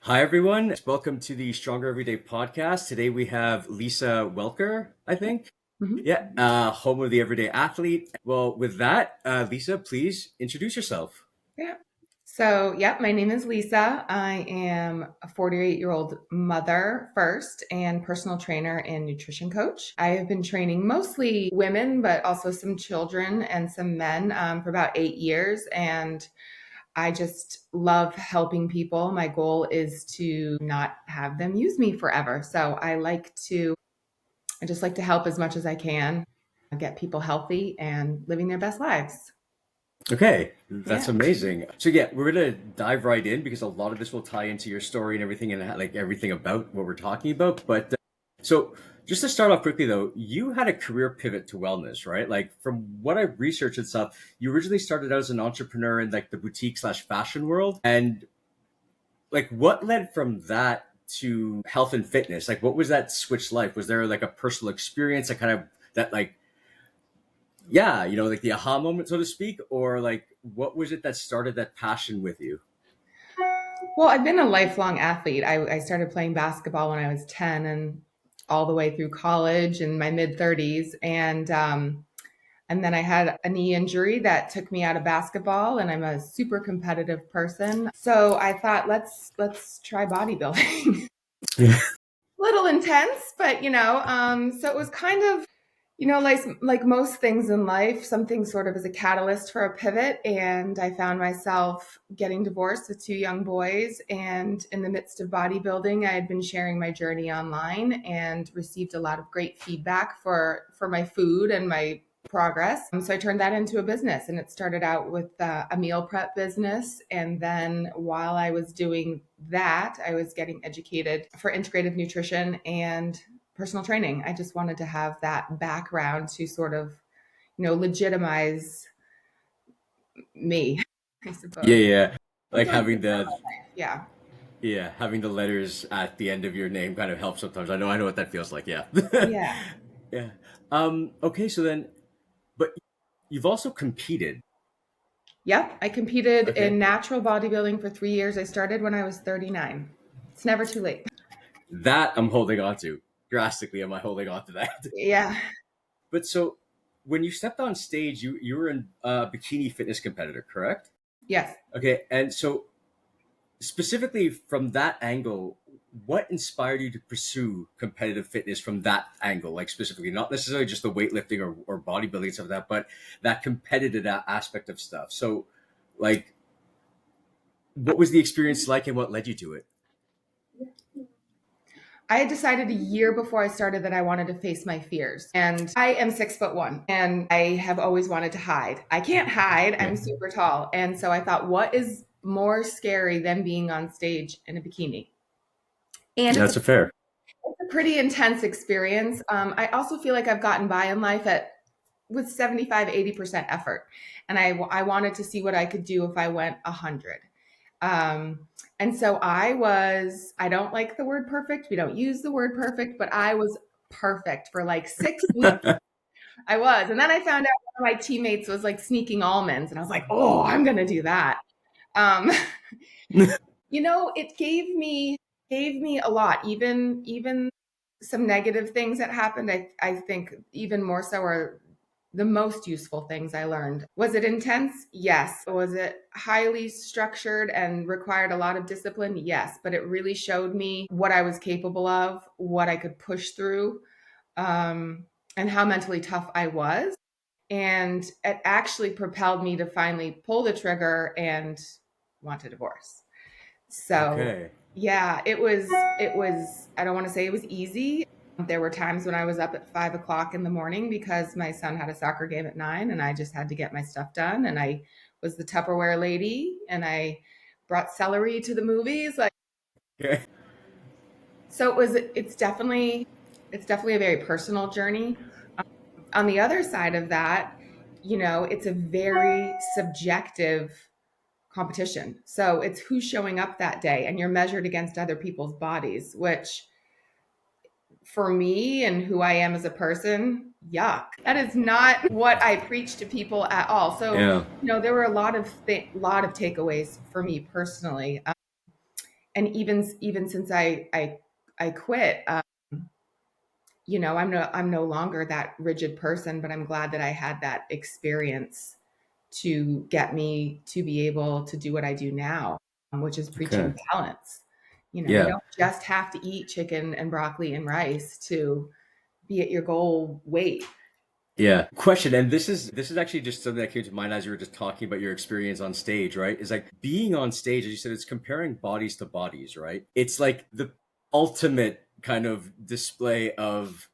Hi, everyone. Welcome to the Stronger Everyday podcast. Today we have Lisa Welker, I think. Mhm. Yeah, home of the everyday athlete. Well, with that, Lisa, please introduce yourself. Yeah. My name is Lisa. I am a 48-year-old mother first and personal trainer and nutrition coach. I have been training mostly women, but also some children and some men for about 8 years. And I just love helping people. My goal is to not have them use me forever. I just like to help as much as I can, get people healthy and living their best lives. Okay, that's Yeah. amazing. So yeah, we're gonna dive right in because a lot of this will tie into your story and everything, and like everything about what we're talking about. But so just to start off quickly, though, you had a career pivot to wellness, right? Like from what I've researched and stuff, you originally started out as an entrepreneur in like the boutique slash fashion world, and like what led from that to health and fitness? Like what was that switch like? Was there like a personal experience that kind of that like yeah, like the aha moment, so to speak, or like what was it that started that passion with you? Well, I've been a lifelong athlete. I started playing basketball when I was 10 and all the way through college in my mid 30s. And then I had a knee injury that took me out of basketball, and I'm a super competitive person. So I thought, let's try bodybuilding. Yeah. Little intense, but so it was kind of, like most things in life, something sort of as a catalyst for a pivot. And I found myself getting divorced with two young boys. And in the midst of bodybuilding, I had been sharing my journey online and received a lot of great feedback for my food and my progress. So I turned that into a business, and it started out with a meal prep business. And then while I was doing that, I was getting educated for integrative nutrition and personal training. I just wanted to have that background to sort of, legitimize me, I Yeah, suppose. yeah. It's Like always been having the my life. Yeah. yeah, having the letters at the end of your name kind of helps sometimes. I know what that feels like, yeah. Yeah. Yeah. Okay, so then but you've also competed. Yep. I competed in Okay. natural bodybuilding for 3 years. I started when I was 39. It's never too late. That I'm holding on to. Drastically am I holding on to that. Yeah. But so when you stepped on stage, you were in bikini fitness competitor, correct? Yes. Okay, and so specifically from that angle, what inspired you to pursue competitive fitness from that angle? Like specifically, not necessarily just the weightlifting or bodybuilding and stuff like that, but that competitive aspect of stuff. So, like, what was the experience like, and what led you to it? I had decided a year before I started that I wanted to face my fears. And I am 6'1", and I have always wanted to hide. I can't hide. I'm Okay, super tall. And so I thought, what is more scary than being on stage in a bikini? And that's a fair. it's a pretty intense experience. I also feel like I've gotten by in life with 75, 80% effort. And I wanted to see what I could do if I went 100. Um, and so I don't like the word perfect. We don't use the word perfect, but I was perfect for like 6 weeks. I was. And then I found out one of my teammates was like sneaking almonds, and I was like, oh, I'm going to do that. Um, it gave me a lot, even some negative things that happened. I think even more so are the most useful things I learned. Was it intense? Yes. Was it highly structured and required a lot of discipline? Yes. But it really showed me what I was capable of, what I could push through, um, and how mentally tough I was. And it actually propelled me to finally pull the trigger and want a divorce. So Okay. yeah, it was, I don't want to say it was easy. There were times when I was up at 5 o'clock in the morning because my son had a soccer game at 9, and I just had to get my stuff done. And I was the Tupperware lady, and I brought celery to the movies. Like, Okay. so it's definitely a very personal journey. On the other side of that, it's a very subjective competition. So it's who's showing up that day, and you're measured against other people's bodies, which for me and who I am as a person, yuck. That is not what I preach to people at all. So, Yeah. there were a lot of takeaways for me personally. And even since I quit, I'm no longer that rigid person, but I'm glad that I had that experience to get me to be able to do what I do now, which is Okay. preaching balance. You Yeah. don't just have to eat chicken and broccoli and rice to be at your goal weight. Yeah. Question, and this is actually just something that came to mind as you were just talking about your experience on stage, right? Is like being on stage, as you said, it's comparing bodies to bodies, right? It's like the ultimate kind of display of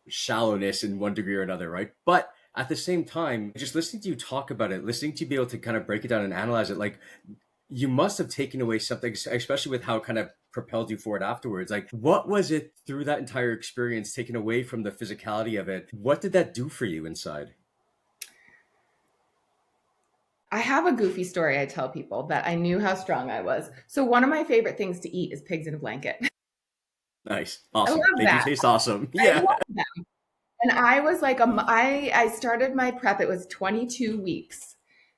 shallowness in one degree or another, right? But at the same time, just listening to you talk about it, listening to you be able to kind of break it down and analyze it, like you must have taken away something, especially with how it kind of propelled you forward afterwards. Like, what was it through that entire experience, taken away from the physicality of it? What did that do for you inside? I have a goofy story I tell people that I knew how strong I was. So one of my favorite things to eat is pigs in a blanket. Nice. I Awesome. love They do that. taste awesome. I Yeah. love that. And I was like, I started my prep. It was 22 weeks.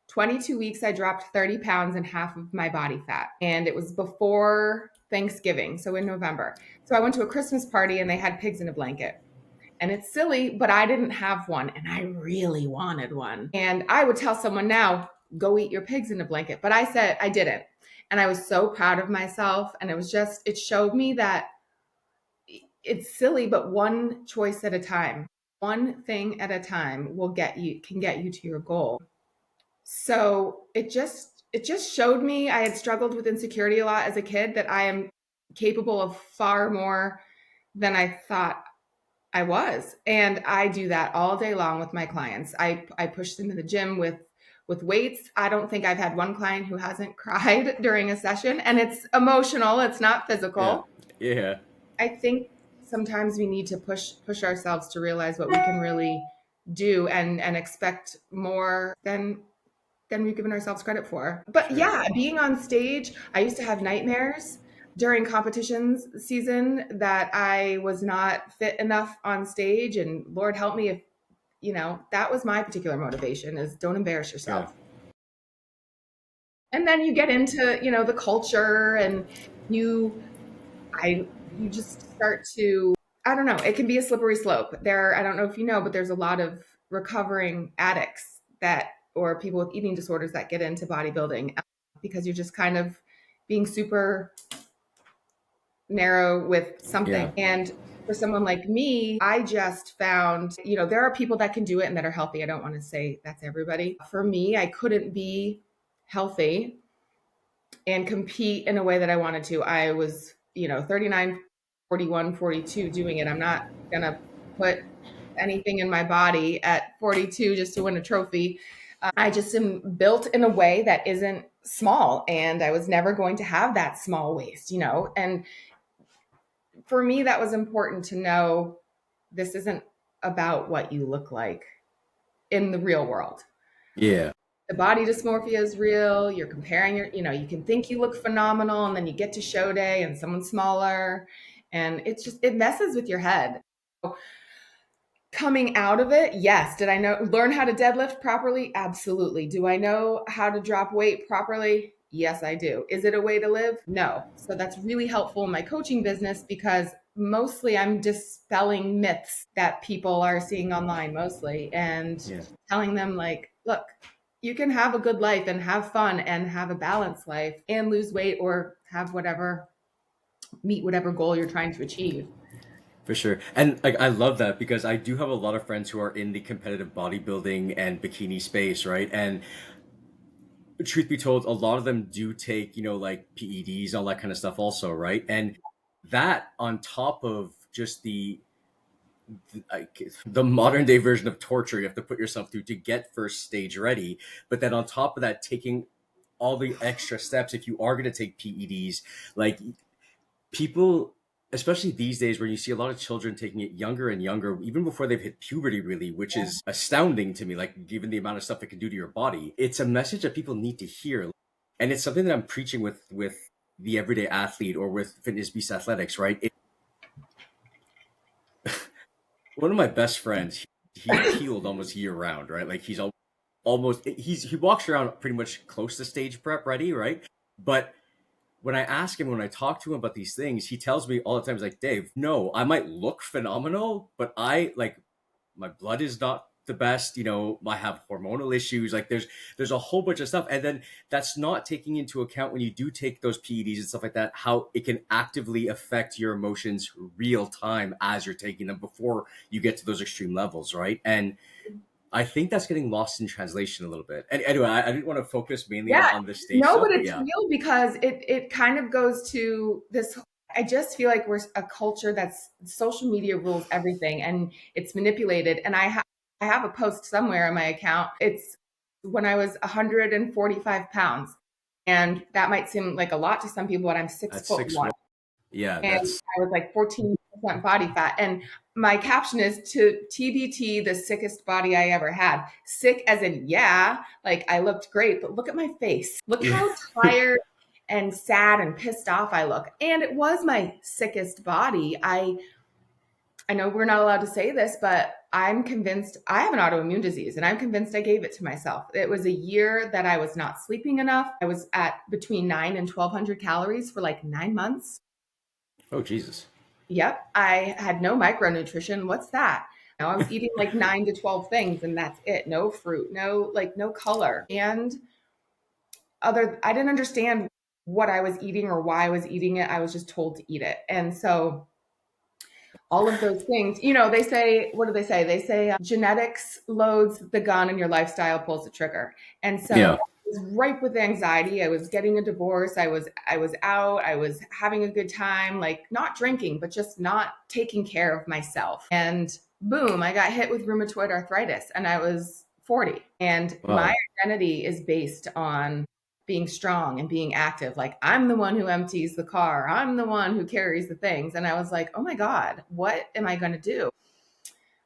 22 weeks, I dropped 30 pounds and half of my body fat. And it was before Thanksgiving, so in November. So I went to a Christmas party and they had pigs in a blanket. And it's silly, but I didn't have one and I really wanted one. And I would tell someone now, go eat your pigs in a blanket. But I said I didn't. And I was so proud of myself. And it showed me that it's silly, but one choice at a time, one thing at a time can get you to your goal. So it just showed me I had struggled with insecurity a lot as a kid, that I am capable of far more than I thought I was. And I do that all day long with my clients. I push them in the gym with weights. I don't think I've had one client who hasn't cried during a session, and it's emotional, it's not Yeah. physical. Yeah. I think sometimes we need to push ourselves to realize what we can really do, and expect more than we've given ourselves credit for. For But sure. yeah, being on stage, I used to have nightmares during competitions season that I was not fit enough on stage, and Lord help me if that was my particular motivation, is don't embarrass Yeah. yourself. And then you get into, the culture, and you you just start to, I don't know, it can be a slippery slope. I don't know if you know, but there's a lot of recovering addicts that, or people with eating disorders that get into bodybuilding, because you're just kind of being super narrow with Yeah. something. And for someone like me, I just found, there are people that can do it and that are healthy. I don't want to say that's everybody. For me, I couldn't be healthy and compete in a way that I wanted to. I was, 39, 41, 42 doing it. I'm not going to put anything in my body at 42 just to win a trophy. I just am built in a way that isn't small, and I was never going to have that small waist. And for me, that was important to know, this isn't about what you look like in the real world. Yeah. The body dysmorphia is real. You're comparing you can think you look phenomenal, and then you get to show day and someone's smaller, and it messes with your head. Coming out of it, yes. Did I learn how to deadlift properly? Absolutely. Do I know how to drop weight properly? Yes, I do. Is it a way to live? No. So that's really helpful in my coaching business, because mostly I'm dispelling myths that people are seeing online mostly, and Yeah. telling them, like, look, you can have a good life and have fun and have a balanced life and lose weight, or meet whatever goal you're trying to achieve. For sure. And like I love that because I do have a lot of friends who are in the competitive bodybuilding and bikini space, right? And truth be told, a lot of them do take, like PEDs, all that kind of stuff also, right? And that on top of just like the modern day version of torture you have to put yourself through to get first stage ready, but then on top of that, taking all the extra steps if you are going to take PEDs, like people, especially these days where you see a lot of children taking it younger and younger, even before they've hit puberty, really, which is astounding to me, like given the amount of stuff it can do to your body. It's a message that people need to hear. And it's something that I'm preaching with the everyday athlete or with fitness beast athletics, right? One of my best friends, he's peeled almost year round, right? Like almost he walks around pretty much close to stage prep ready, right? But when I ask him, when I talk to him about these things, he tells me all the time, he's like, Dave, no, I might look phenomenal, but I like my blood is not the best. I have hormonal issues. Like there's a whole bunch of stuff. And then that's not taking into account when you do take those PEDs and stuff like that, how it can actively affect your emotions real time as you're taking them before you get to those extreme levels, right? And I think that's getting lost in translation a little bit. And anyway, I didn't want to focus mainly Yeah. on this stage No, stuff, but but it's yeah, real because it kind of goes to this. I just feel like we're a culture that's social media rules everything and it's manipulated. And I have a post somewhere on my account. It's when I was 145 pounds. And that might seem like a lot to some people, but I'm six that's foot six one. one. Yeah, And that's I was like 14% body fat. And my caption is to TBT, the sickest body I ever had. Sick as in, yeah, like I looked great, but look at my face. Look yeah. how tired and sad and pissed off I look. And it was my sickest body. I know we're not allowed to say this, but I'm convinced I have an autoimmune disease and I'm convinced I gave it to myself. It was a year that I was not sleeping enough. I was at between 9 and 1200 calories for like 9 months. Oh Jesus. Yep. I had no micronutrition. What's that? I was eating like 9 to 12 things and that's it. No fruit, no color. And I didn't understand what I was eating or why I was eating it. I was just told to eat it. And so all of those things, they say, what do they say? They say genetics loads the gun and your lifestyle pulls the trigger. And so Yeah. I was ripe with anxiety. I was getting a divorce. I was out. I was having a good time, like not drinking, but just not taking care of myself. And boom, I got hit with rheumatoid arthritis and I was 40. And my Wow. identity is based on being strong and being active. Like I'm the one who empties the car. I'm the one who carries the things. And I was like, oh my God, what am I going to do?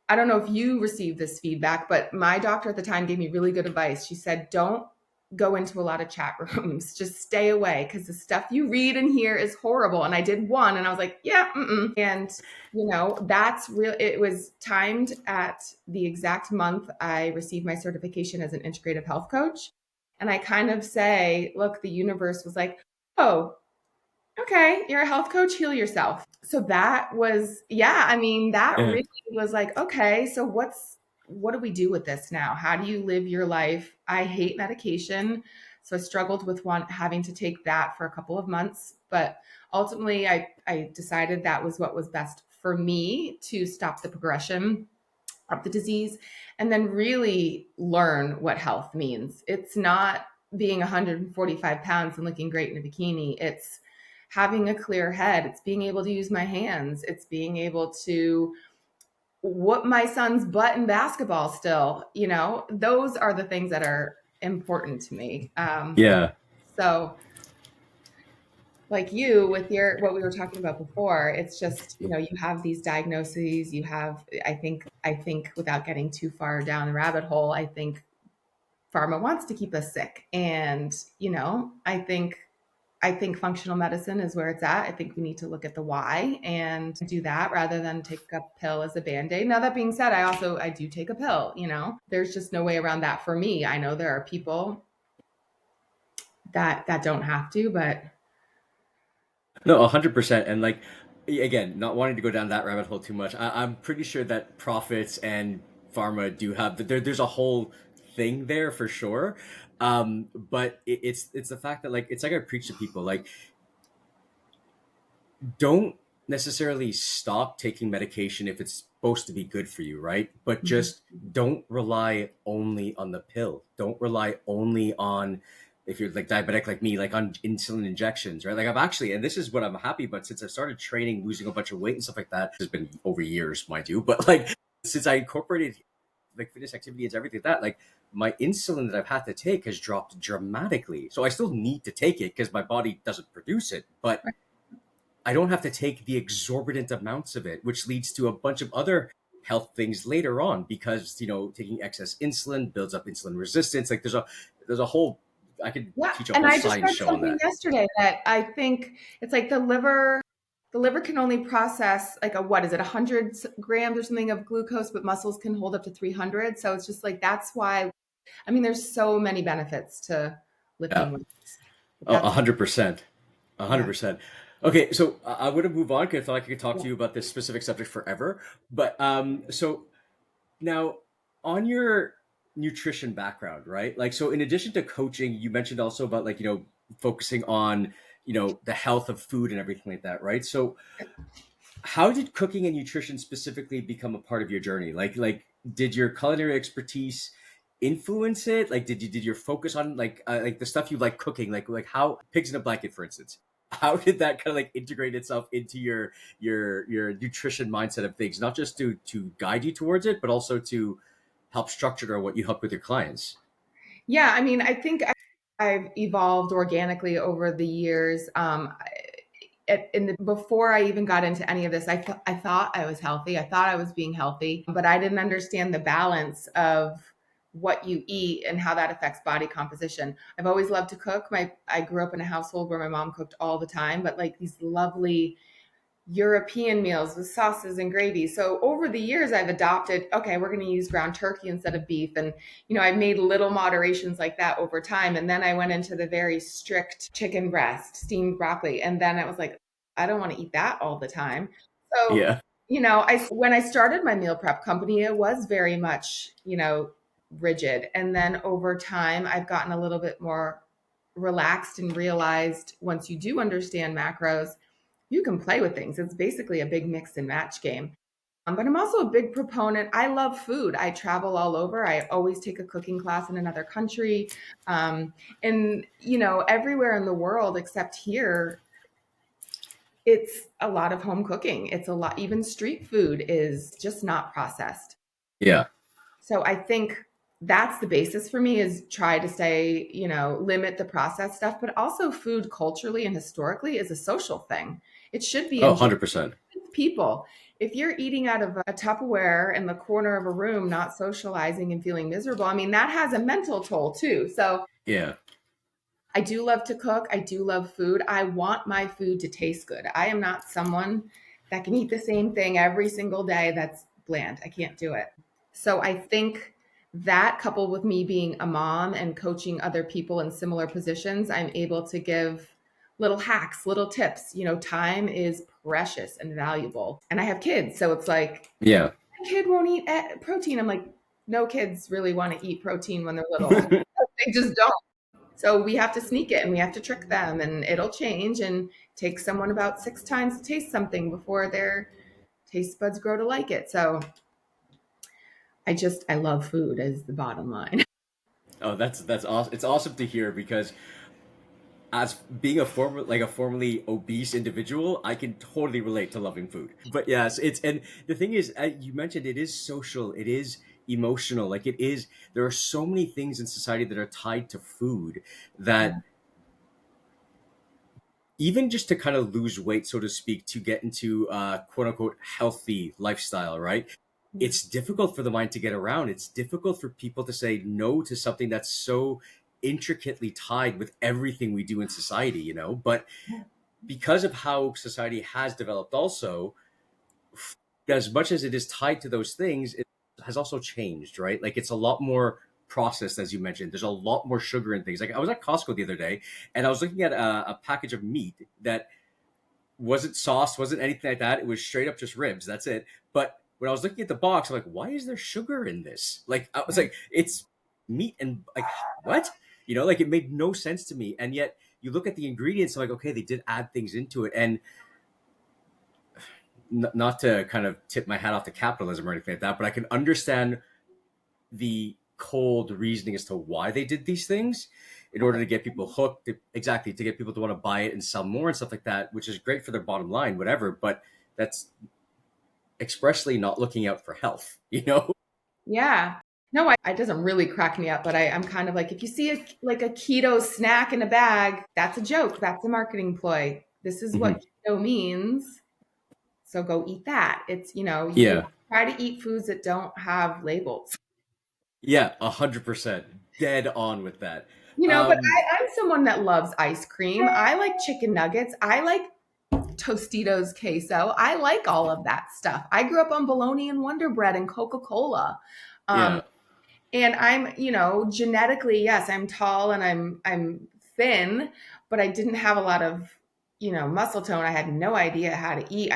I don't know if you received this feedback, but my doctor at the time gave me really good advice. She said, don't go into a lot of chat rooms. Just stay away because the stuff you read and hear is horrible. And I did one and I was like, yeah, mm-mm. And that's real. It was timed at the exact month I received my certification as an integrative health coach. And I kind of say, look, the universe was like, oh, okay, you're a health coach, heal yourself. So that was, yeah, I mean, that Yeah. really was like, okay, so what do we do with this now? How do you live your life? I hate medication. So I struggled with having to take that for a couple of months. But ultimately, I decided that was what was best for me to stop the progression of the disease and then really learn what health means. It's not being 145 pounds and looking great in a bikini. It's having a clear head. It's being able to use my hands. It's being able to whoop my son's butt in basketball still. Those are the things that are important to me. Yeah. So like you with your what we were talking about before, it's just you have these diagnoses. You have I think without getting too far down the rabbit hole, I think pharma wants to keep us sick. And I think functional medicine is where it's at. I think we need to look at the why and do that rather than take a pill as a band-aid. Now that being said, I do take a pill. There's just no way around that for me. I know there are people that don't have to, but No, 100%. And like, again, not wanting to go down that rabbit hole too much, I'm pretty sure that profits and pharma do have there's a whole thing there for sure. But it's the fact that like it's like I preach to people like don't necessarily stop taking medication if it's supposed to be good for you, right? But Mhm. just don't rely only on the pill. Don't rely only on if you're like diabetic like me, like on insulin injections, right? Like I've actually, and this is what I'm happy about since I started training, losing a bunch of weight and stuff like that. It's been over years, mind you, but like since I incorporated like fitness activity and everything like that, like my insulin that I've had to take has dropped dramatically. So I still need to take it because my body doesn't produce it, but I don't have to take the exorbitant amounts of it, which leads to a bunch of other health things later on because taking excess insulin builds up insulin resistance. Like there's a whole I could Yeah, teach a and whole I just science read show on something that. yesterday that I think it's like the liver can only process like what is it, 100 grams or something of glucose, but muscles can hold up to 300. So it's just like that's why. I mean, there's so many benefits to Yeah, lifting weights. But a that's 100%. Yeah. 100%. Okay, so I want to move on because I feel like I could talk Yeah. to you about this specific subject forever. But so now on your nutrition background, right? Like, so in addition to coaching, you mentioned also about like, focusing on, the health of food and everything like that, right? So how did cooking and nutrition specifically become a part of your journey? Like did your culinary expertise influence it? Like did your focus on like the stuff you like cooking, like how pigs in a blanket, for instance? How did that kind of like integrate itself into your nutrition mindset of things, not just to guide you towards it, but also to help structure what you help with your clients? Yeah, I mean, I think I've evolved organically over the years. Before I even got into any of this, I thought I was healthy. I thought I was being healthy, but I didn't understand the balance of what you eat and how that affects body composition. I've always loved to cook. I grew up in a household where my mom cooked all the time, but like these lovely European meals with sauces and gravy. So over the years, I've adopted, okay, we're going to use ground turkey instead of beef. And, I've made little moderations like that over time. And then I went into the very strict chicken breast, steamed broccoli. And then I was like, I don't want to eat that all the time. So, Yeah. when I started my meal prep company, it was very much, rigid. And then over time, I've gotten a little bit more relaxed and realized once you do understand macros, you can play with things. It's basically a big mix and match game. But I'm also a big proponent. I love food. I travel all over. I always take a cooking class in another country. And, everywhere in the world except here, it's a lot of home cooking. It's a lot, even street food is just not processed. Yeah. So I think that's the basis for me is try to stay, limit the processed stuff, but also food culturally and historically is a social thing. It should be Oh, enjoyed 100%. with people. If you're eating out of a Tupperware in the corner of a room, not socializing and feeling miserable, I mean, that has a mental toll too. So Yeah. I do love to cook. I do love food. I want my food to taste good. I am not someone that can eat the same thing every single day that's bland. I can't do it. So I think that coupled with me being a mom and coaching other people in similar positions, I'm able to give little hacks, little tips. Time is precious and valuable. And I have kids. So it's like, Yeah. my kid won't eat protein. I'm like, no kids really want to eat protein when they're little. They just don't. So we have to sneak it and we have to trick them and it'll change and take someone about 6 times to taste something before their taste buds grow to like it. So I love food is the bottom line. Oh, that's awesome. It's awesome to hear because as being a formerly obese individual, I can totally relate to loving food. But yes, it's and the thing is, you mentioned it is social, it is emotional, like it is. There are so many things in society that are tied to food that even just to kind of lose weight, so to speak, to get into quote unquote healthy lifestyle, right? Yeah. It's difficult for the mind to get around. It's difficult for people to say no to something that's so intricately tied with everything we do in society, But because of how society has developed also, as much as it is tied to those things, it has also changed, right? Like it's a lot more processed, as you mentioned. There's a lot more sugar in things. Like I was at Costco the other day and I was looking at a package of meat that wasn't sauce, wasn't anything like that. It was straight up just ribs. That's it. But when I was looking at the box, I'm like, why is there sugar in this? Like I was like, it's meat and like what? Like it made no sense to me. And yet you look at the ingredients, I'm like, okay, they did add things into it. And not to kind of tip my hat off to capitalism or anything like that, but I can understand the cold reasoning as to why they did these things in order to get people hooked, exactly, to get people to want to buy it and sell more and stuff like that, which is great for their bottom line, whatever. But that's expressly not looking out for health. Yeah. No, it doesn't really crack me up, but I'm kind of like, if you see like a keto snack in a bag, that's a joke. That's a marketing ploy. This is Hmm. what keto means. So go eat that. You Yeah. try to eat foods that don't have labels. Yeah. 100%. Dead on with that. But Um, I'm someone that loves ice cream. I like chicken nuggets. I like Tostitos queso. I like all of that stuff. I grew up on bologna and Wonder Bread and Coca Cola. Um, yeah. and I'm, genetically, yes, I'm tall and I'm thin, but I didn't have a lot of muscle tone. I had no idea how to eat.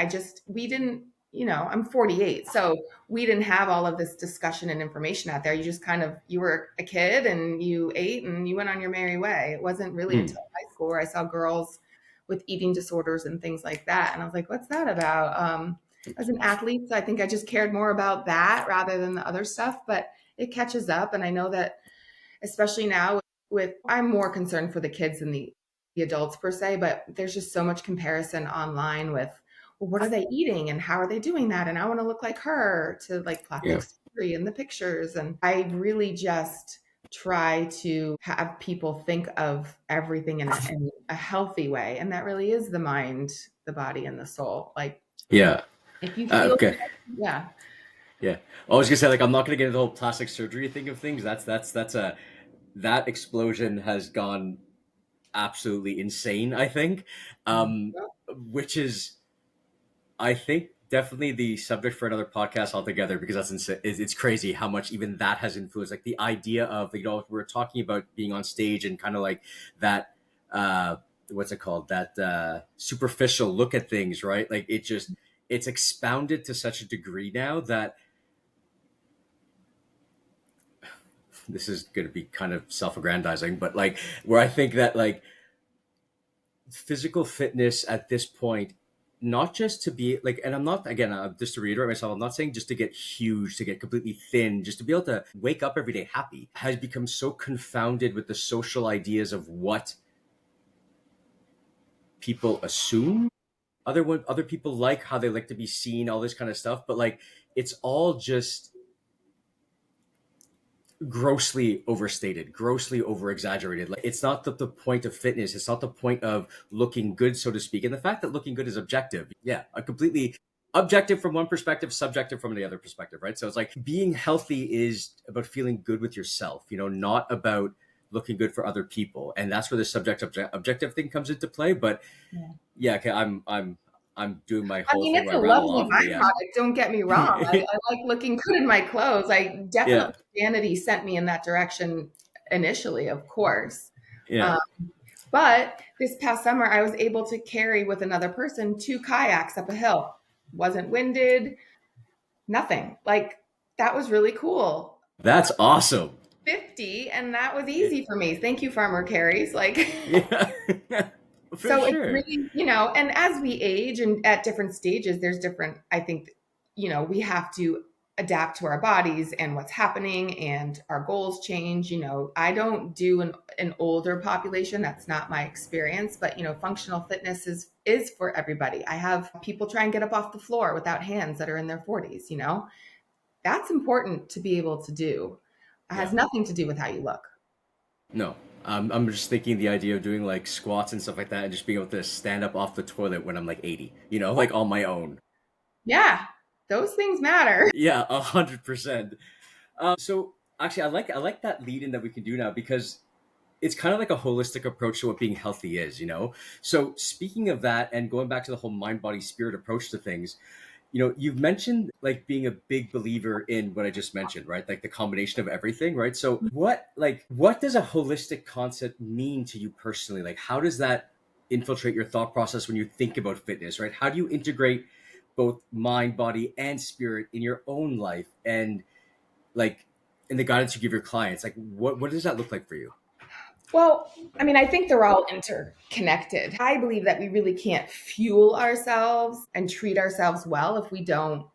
We didn't, I'm 48. So we didn't have all of this discussion and information out there. You just you were a kid and you ate and you went on your merry way. It wasn't really Hmm. until high school where I saw girls with eating disorders and things like that. And I was like, what's that about? As an athlete, so I think I just cared more about that rather than the other stuff, but it catches up. And I know that especially now with I'm more concerned for the kids than the adults per se, but there's just so much comparison online with, well, what are they eating and how are they doing that? And I want to look like her, to like plastic Yeah. surgery and the pictures. And I really just try to have people think of everything in a healthy way. And that really is the mind, the body, and the soul. Like Yeah. if you feel, Okay. yeah. Yeah. I was gonna say, like, I'm not gonna get into the whole plastic surgery thing of things. That's a that explosion has gone absolutely insane, I think. Which is, I think, definitely the subject for another podcast altogether, because that's insane. It's crazy how much even that has influenced. Like the idea of, we're talking about being on stage and kind of like that, what's it called? That superficial look at things, right? Like it's expounded to such a degree now that this is going to be kind of self-aggrandizing, but like where I think that like physical fitness at this point, not just to be like, and I'm not, again, just to reiterate myself, I'm not saying just to get huge, to get completely thin, just to be able to wake up every day happy, has become so confounded with the social ideas of what people assume other people like, how they like to be seen, all this kind of stuff. But like, it's all just grossly overstated, grossly over exaggerated. Like it's not the point of fitness. It's not the point of looking good, so to speak. And the fact that looking good is objective, yeah, a completely objective from one perspective, subjective from the other perspective, right? So it's like being healthy is about feeling good with yourself, not about looking good for other people. And that's where the objective thing comes into play. But Yeah. yeah, okay, I'm doing my I whole mean, thing it's where I a rattle lovely off, but yeah. byproduct, don't get me wrong. I like looking good in my clothes. I Yeah. definitely vanity sent me in that direction initially, of course. Yeah. Um, but this past summer, I was able to carry with another person 2 kayaks up a hill. Wasn't winded, nothing. Like that was really cool. That's awesome. 50, and that was easy for me. Thank you, Farmer Carries. Like Yeah. For so it's sure. really, and as we age and at different stages, there's different, I think, we have to adapt to our bodies and what's happening and our goals change. I don't do an older population. That's not my experience, but functional fitness is for everybody. I have people try and get up off the floor without hands that are in their 40s, that's important to be able to do. It has Yeah. nothing to do with how you look. No. I'm just thinking the idea of doing like squats and stuff like that and just being able to stand up off the toilet when I'm like 80, like on my own. Yeah, those things matter. Yeah, 100%. So actually, I like that lead in that we can do now, because it's kind of like a holistic approach to what being healthy is. So speaking of that, and going back to the whole mind, body, spirit approach to things, you've mentioned like being a big believer in what I just mentioned, right? Like the combination of everything, right? So what does a holistic concept mean to you personally? Like how does that infiltrate your thought process when you think about fitness, right? How do you integrate both mind, body, and spirit in your own life, and like in the guidance you give your clients? Like what does that look like for you? Well, I mean, I think they're all interconnected. I believe that we really can't fuel ourselves and treat ourselves well if we don't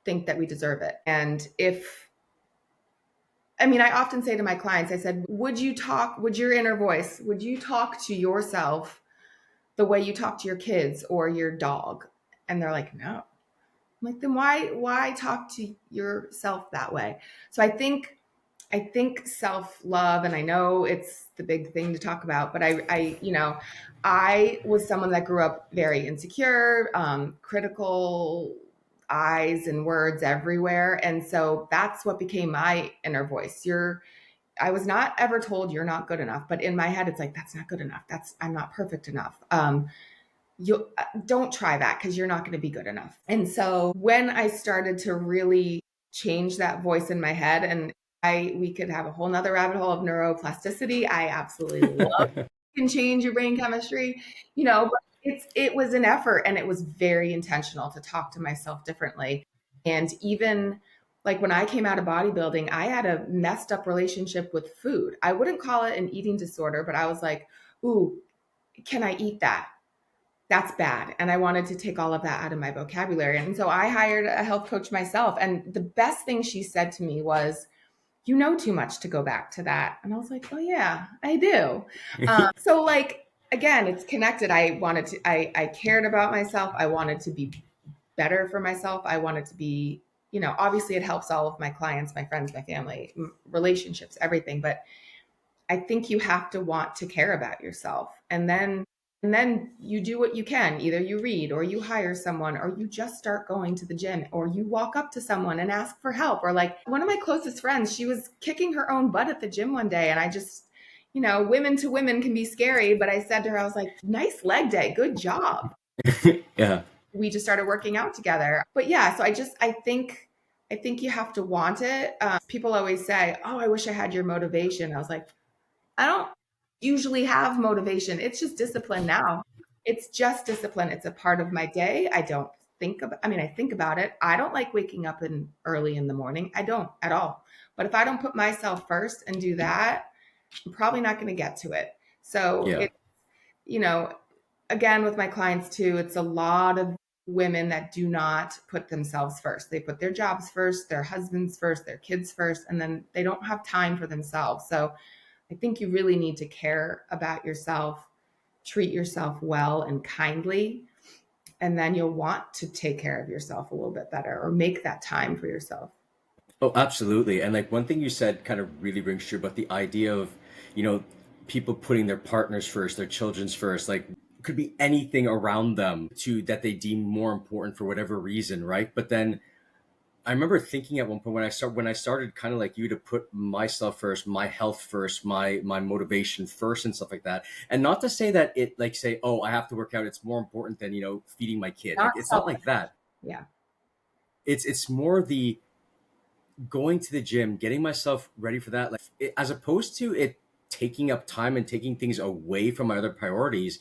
think that we deserve it. And I mean, I often say to my clients, I said, would your inner voice, would you talk to yourself the way you talk to your kids or your dog? And they're like, no. I'm like, then why talk to yourself that way? So I think self-love, and I know it's the big thing to talk about, but I was someone that grew up very insecure, critical eyes and words everywhere. And so that's what became my inner voice. I was not ever told you're not good enough, but in my head, it's like, that's not good enough. I'm not perfect enough. You don't try that because you're not going to be good enough. And so when I started to really change that voice in my head, and we could have a whole nother rabbit hole of neuroplasticity. I absolutely love can change your brain chemistry, but it was an effort, and it was very intentional to talk to myself differently. And even like when I came out of bodybuilding, I had a messed up relationship with food. I wouldn't call it an eating disorder, but I was like, ooh, can I eat that? That's bad. And I wanted to take all of that out of my vocabulary. And so I hired a health coach myself. And the best thing she said to me was, you know too much to go back to that. And I was like, oh yeah, I do. So like, again, it's connected. I cared about myself. I wanted to be better for myself. I wanted to be, obviously it helps all of my clients, my friends, my family, relationships, everything. But I think you have to want to care about yourself. And then you do what you can. Either you read, or you hire someone, or you just start going to the gym, or you walk up to someone and ask for help. Or like one of my closest friends, she was kicking her own butt at the gym one day. And I just, women to women can be scary. But I said to her, I was like, nice leg day. Good job. Yeah. We just started working out together. But yeah, so I think you have to want it. People always say, oh, I wish I had your motivation. I was like, I don't usually have motivation. It's just discipline now. It's just discipline. It's a part of my day. I don't think about, I mean, I think about it. I don't like waking up early in the morning. I don't at all. But if I don't put myself first and do that, I'm probably not going to get to it. So Yeah. you know, again, with my clients too, it's a lot of women that do not put themselves first. They put their jobs first, their husbands first, their kids first, and then they don't have time for themselves. So I think you really need to care about yourself, treat yourself well and kindly, and then you'll want to take care of yourself a little bit better or make that time for yourself. Oh, absolutely. And like one thing you said kind of really rings true about the idea of, you know, people putting their partners first, their children's first, like could be anything around them to that they deem more important for whatever reason, right? But then I remember thinking at one point when I started kind of like you to put myself first, my health first, my motivation first and stuff like that. And not to say that it like say, oh, I have to work out, it's more important than, feeding my kid. Like Not it's not selfish. like that. Yeah. It's more the going to the gym, getting myself ready for that, like as opposed to it taking up time and taking things away from my other priorities.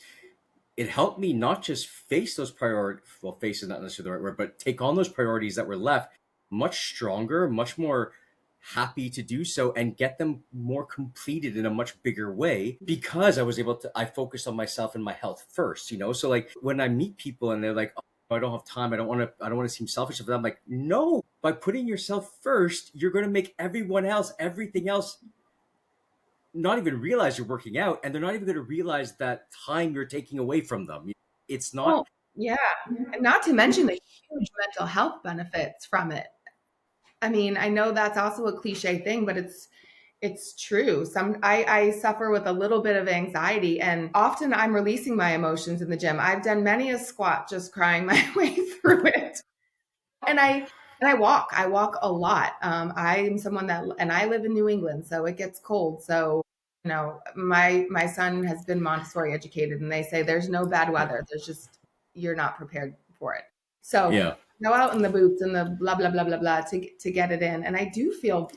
It helped me not just face those priorities. Well, face is not necessarily the right word, but take on those priorities that were left much stronger, much more happy to do so, and get them more completed in a much bigger way because I focused on myself and my health first. So like when I meet people and they're like, oh, I don't have time, I don't want to seem selfish, but I'm like, no, by putting yourself first, you're going to make everything else not even realize you're working out, and they're not even going to realize that time you're taking away from them. It's not. Oh, yeah. And not to mention the huge mental health benefits from it. I mean, I know that's also a cliche thing, but it's true. I suffer with a little bit of anxiety, and often I'm releasing my emotions in the gym. I've done many a squat just crying my way through it. And I walk. I walk a lot. I'm someone and I live in New England, so it gets cold. So, my son has been Montessori educated, and they say there's no bad weather. There's just you're not prepared for it. So Yeah. go out in the boots and the blah blah blah blah blah to get it in. And I do feel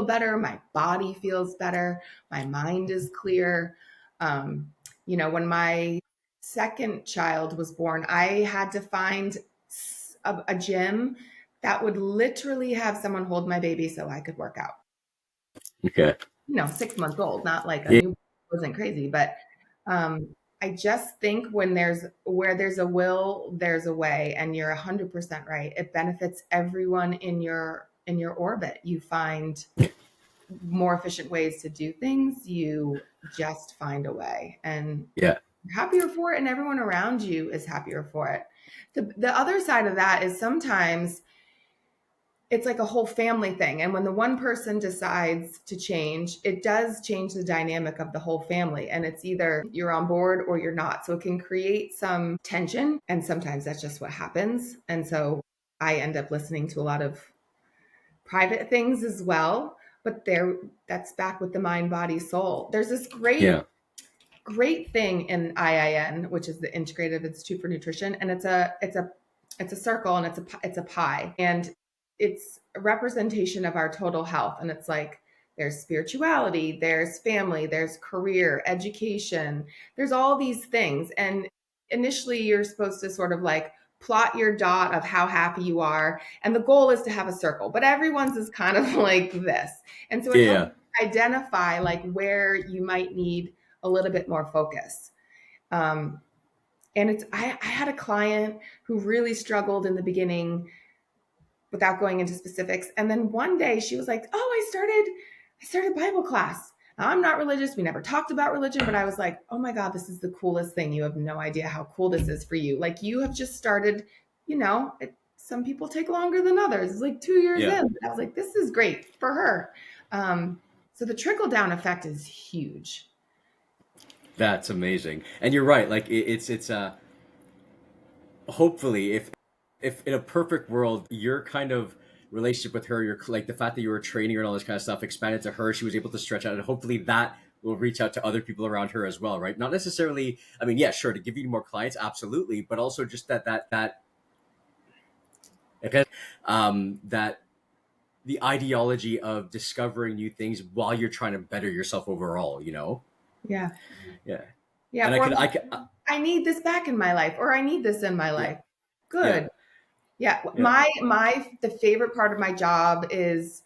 better. My body feels better. My mind is clear. When my second child was born, I had to find a gym that would literally have someone hold my baby so I could work out. Okay. 6 months old, not like a Yeah. new, wasn't crazy, but um, I just think where there's a will, there's a way, and you're 100% right. It benefits everyone in your orbit. You find more efficient ways to do things. You just find a way, and Yeah. you're happier for it, and everyone around you is happier for it. The other side of that is sometimes it's like a whole family thing. And when the one person decides to change, it does change the dynamic of the whole family. And it's either you're on board or you're not. So it can create some tension. And sometimes that's just what happens. And so I end up listening to a lot of private things as well. But that's back with the mind, body, soul. There's this great Yeah. great thing in IIN, which is the Integrative Institute for Nutrition, and it's a circle, and it's a pie, and it's a representation of our total health. And it's like there's spirituality, there's family, there's career, education, there's all these things, and initially you're supposed to sort of like plot your dot of how happy you are. And the goal is to have a circle, but everyone's is kind of like this. And so it helps Yeah. identify like where you might need a little bit more focus. Um, and I had a client who really struggled in the beginning without going into specifics. And then one day she was like, "Oh, I started Bible class. Now, I'm not religious. We never talked about religion, but I was like, oh my God, this is the coolest thing. You have no idea how cool this is for you. Like you have just started, some people take longer than others. It's like 2 years Yeah. in. I was like, this is great for her. So the trickle down effect is huge. That's amazing. And you're right. Like it's hopefully if in a perfect world your kind of relationship with her, your like the fact that you were training her and all this kind of stuff expanded to her, she was able to stretch out, and hopefully that will reach out to other people around her as well, right? Not necessarily, I mean, yeah, sure, to give you more clients, absolutely, but also just that okay, that the ideology of discovering new things while you're trying to better yourself overall, you know? Yeah. Yeah. Yeah. And Or I like, could, I need this back in my life, or I need this in my yeah, life. yeah, Good. Yeah. yeah, The favorite part of my job is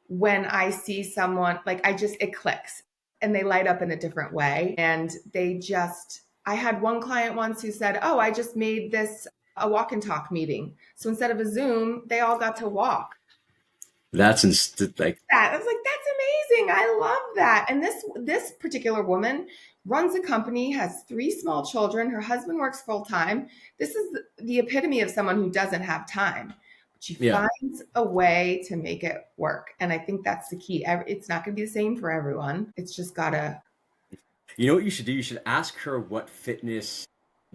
when I see someone, like it clicks and they light up in a different way. And I had one client once who said, "Oh, I just made this a walk and talk meeting. So instead of a Zoom, they all got to walk." like, That I was like, "That's amazing. I love that." And this particular woman runs a company, has three small children. Her husband works full time. This is the epitome of someone who doesn't have time. But she yeah. finds a way to make it work. And I think that's the key. It's not going to be the same for everyone. It's just got to. You know what you should do? You should ask her what fitness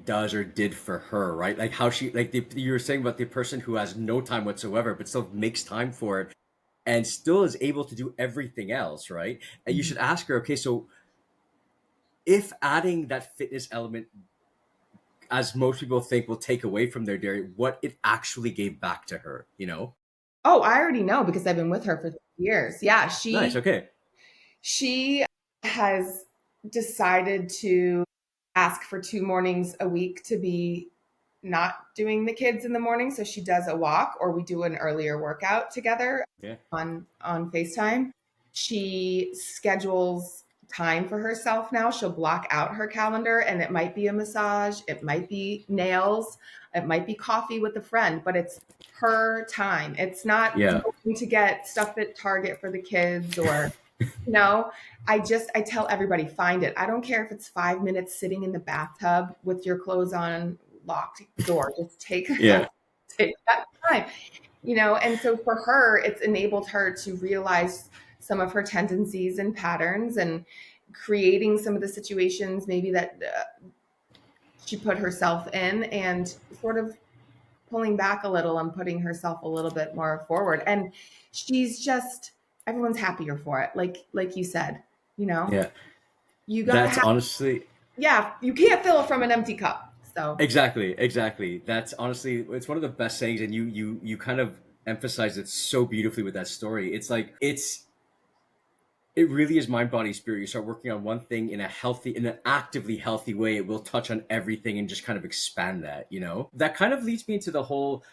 does or did for her, right? Like how she, like you were saying about the person who has no time whatsoever, but still makes time for it and still is able to do everything else, right? And you should ask her, okay, so if adding that fitness element, as most people think, will take away from their dairy, what it actually gave back to her, you know? Oh, I already know because I've been with her for 3 years. Yeah, Nice. Okay. she has decided to ask for 2 mornings a week to be not doing the kids in the morning. So she does a walk or we do an earlier workout together Yeah. on FaceTime. She schedules time for herself now. She'll block out her calendar and it might be a massage, it might be nails, it might be coffee with a friend, but it's her time. It's not Yeah. going to get stuff at Target for the kids or no, I tell everybody find it. I don't care if it's 5 minutes sitting in the bathtub with your clothes on, locked door. Just take Yeah. take that time, And so for her, it's enabled her to realize some of her tendencies and patterns, and creating some of the situations maybe that she put herself in, and sort of pulling back a little and putting herself a little bit more forward. And she's just everyone's happier for it. Like you said, you know, Yeah. you gotta That's have honestly, yeah, you can't fill it from an empty cup. So exactly, exactly. That's honestly, it's one of the best sayings, and you kind of emphasize it so beautifully with that story. It's like it really is mind, body, spirit. You start working on one thing in an actively healthy way, it will touch on everything and just kind of expand that. You know, that kind of leads me into the whole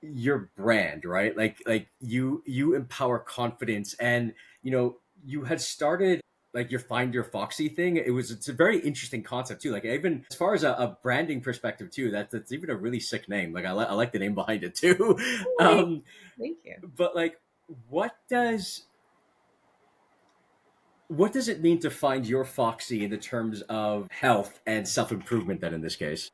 your brand, right? Like you empower confidence, and you had started like your Find Your Foxy thing. It's a very interesting concept too. Like even as far as a branding perspective too, that's even a really sick name. Like I like the name behind it too. thank, um, thank you. but like, what does what does it mean to find your Foxy in the terms of health and self improvement? Then in this case,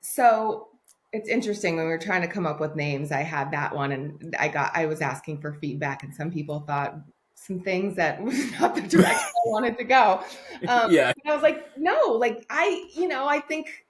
So it's interesting when we were trying to come up with names. I had that one, and I was asking for feedback, and some people thought some things that was not the direction I wanted to go. yeah, And I was like, no, like I think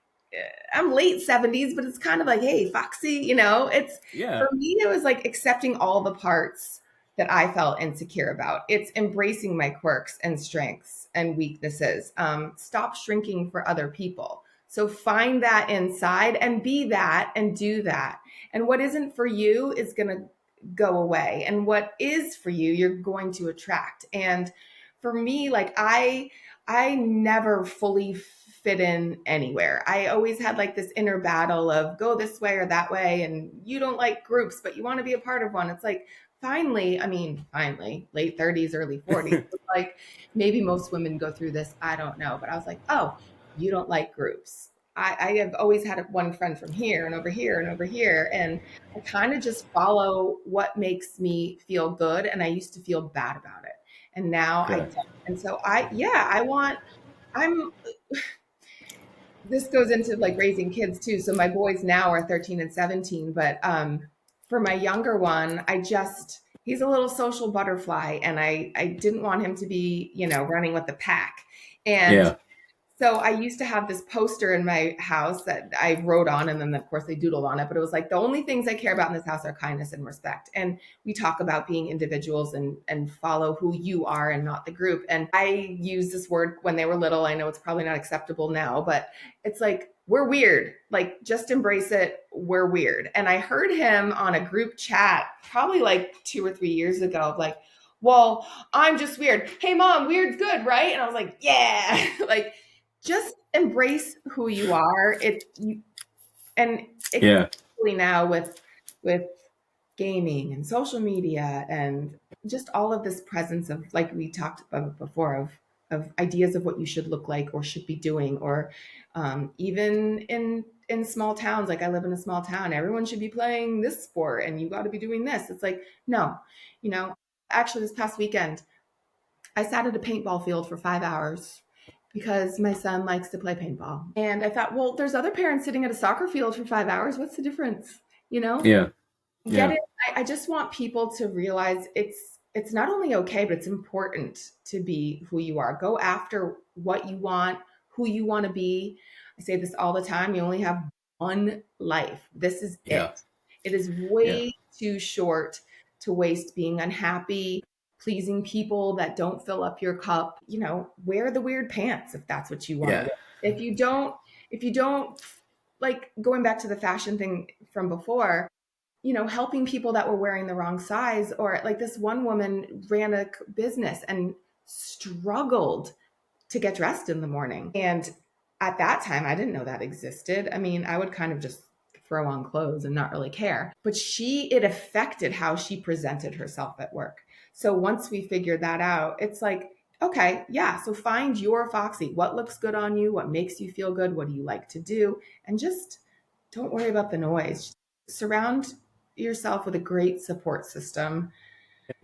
I'm late 70s, but it's kind of like, hey, Foxy, it's yeah, for me, it was like accepting all the parts that I felt insecure about. It's embracing my quirks and strengths and weaknesses. Stop shrinking for other people. So find that inside and be that and do that. And what isn't for you is going to go away. And what is for you, you're going to attract. And for me, like I never fully fit in anywhere. I always had like this inner battle of go this way or that way. And you don't like groups, but you want to be a part of one. It's like, finally, late 30s, early 40s. Like maybe most women go through this. I don't know. But I was like, oh, you don't like groups. I have always had one friend from here and over here and over here. And I kind of just follow what makes me feel good. And I used to feel bad about it. And now I don't. Correct. And so I'm, this goes into like raising kids too. So my boys now are 13 and 17, but for my younger one, he's a little social butterfly and I didn't want him to be, running with the pack. And Yeah. so I used to have this poster in my house that I wrote on, and then of course they doodled on it. But it was like the only things I care about in this house are kindness and respect. And we talk about being individuals and follow who you are and not the group. And I used this word when they were little. I know it's probably not acceptable now, but it's like we're weird. Like just embrace it. We're weird. And I heard him on a group chat probably like 2 or 3 years ago, of like, well, I'm just weird. Hey mom, weird's good, right? And I was like, yeah, like just embrace who you are. And Yeah. especially now with gaming and social media and just all of this presence of, like we talked about before, of ideas of what you should look like or should be doing, or even in small towns. Like I live in a small town, everyone should be playing this sport and you got to be doing this. It's like, no, you know. Actually, this past weekend I sat at a paintball field for 5 hours because my son likes to play paintball. And I thought, well, there's other parents sitting at a soccer field for 5 hours. What's the difference? You know, Yeah. get Yeah. it. I just want people to realize it's not only okay, but it's important to be who you are. Go after what you want, who you want to be. I say this all the time. You only have one life. This is Yeah. it. It is Yeah. way too short to waste being unhappy, pleasing people that don't fill up your cup. Wear the weird pants if that's what you want to Yeah. wear. If you don't like going back to the fashion thing from before, helping people that were wearing the wrong size, or like this one woman ran a business and struggled to get dressed in the morning. And at that time, I didn't know that existed. I mean, I would kind of just throw on clothes and not really care. But it affected how she presented herself at work. So once we figured that out, it's like, okay, yeah. So find your Foxy. What looks good on you? What makes you feel good? What do you like to do? And just don't worry about the noise. Surround yourself with a great support system.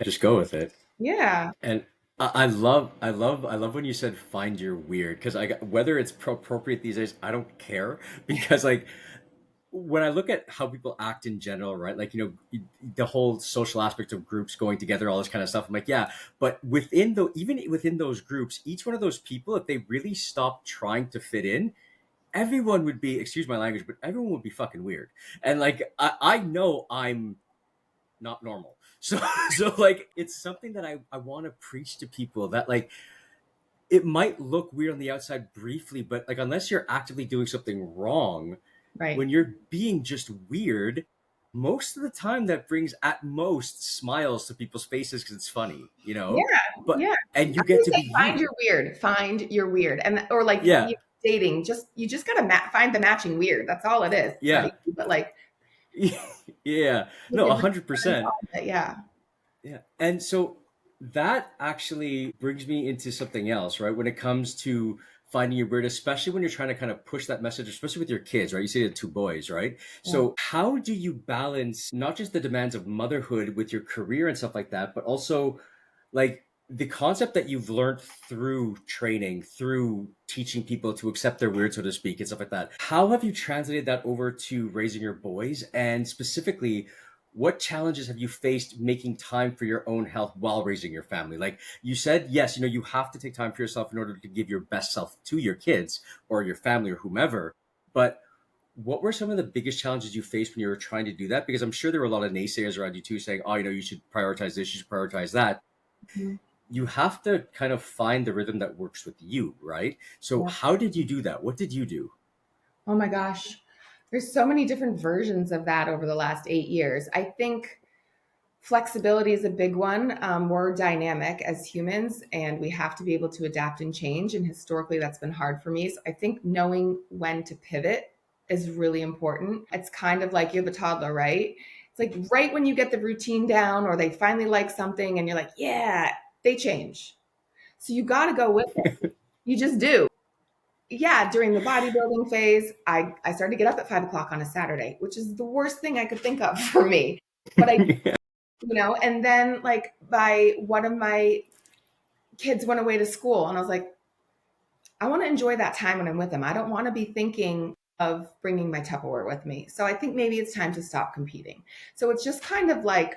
Just go with it. Yeah, And I love when you said find your weird, because whether it's appropriate these days, I don't care because like when I look at how people act in general, right? Like, the whole social aspect of groups going together, all this kind of stuff. I'm like, yeah, but even within those groups, each one of those people, if they really stopped trying to fit in, everyone would be, excuse my language, but everyone would be fucking weird. And like, I know I'm not normal. So, so like, it's something that I want to preach to people that like, it might look weird on the outside briefly, but like, unless you're actively doing something wrong, right. when you're being just weird, most of the time that brings at most smiles to people's faces because it's funny. Yeah, But yeah. and you I get always to be say find you. your weird. Find your weird. And or like Yeah, dating, you just gotta find the matching weird. That's all it is. It's not yeah, easy, but like yeah. make No, it a bring hundred fun percent. to it. Yeah. Yeah. And so that actually brings me into something else, right? When it comes to finding your weird, especially when you're trying to kind of push that message, especially with your kids, right? You say you had two boys, right? Yeah. So how do you balance not just the demands of motherhood with your career and stuff like that, but also like the concept that you've learned through training, through teaching people to accept their weird, so to speak, and stuff like that. How have you translated that over to raising your boys? And specifically, what challenges have you faced making time for your own health while raising your family? Like you said, yes, you have to take time for yourself in order to give your best self to your kids or your family or whomever. But what were some of the biggest challenges you faced when you were trying to do that? Because I'm sure there were a lot of naysayers around you too saying, oh, you should prioritize this, you should prioritize that. Mhm. You have to kind of find the rhythm that works with you, right? So Yeah. how did you do that? What did you do? Oh my gosh. There's so many different versions of that over the last 8 years. I think Flexibility is a big one. We're dynamic as humans and we have to be able to adapt and change. And historically, that's been hard for me. So I think knowing when to pivot is really important. It's kind of like you have a toddler, right? It's like right when you get the routine down or they finally like something and you're like, yeah, they change. So you got to go with it. You just do. Yeah, during the bodybuilding phase, I started to get up at 5 o'clock on a Saturday, which is the worst thing I could think of for me. But I, and then like by one of my kids went away to school, and I was like, I want to enjoy that time when I'm with them. I don't want to be thinking of bringing my Tupperware with me. So I think maybe it's time to stop competing. So it's just kind of like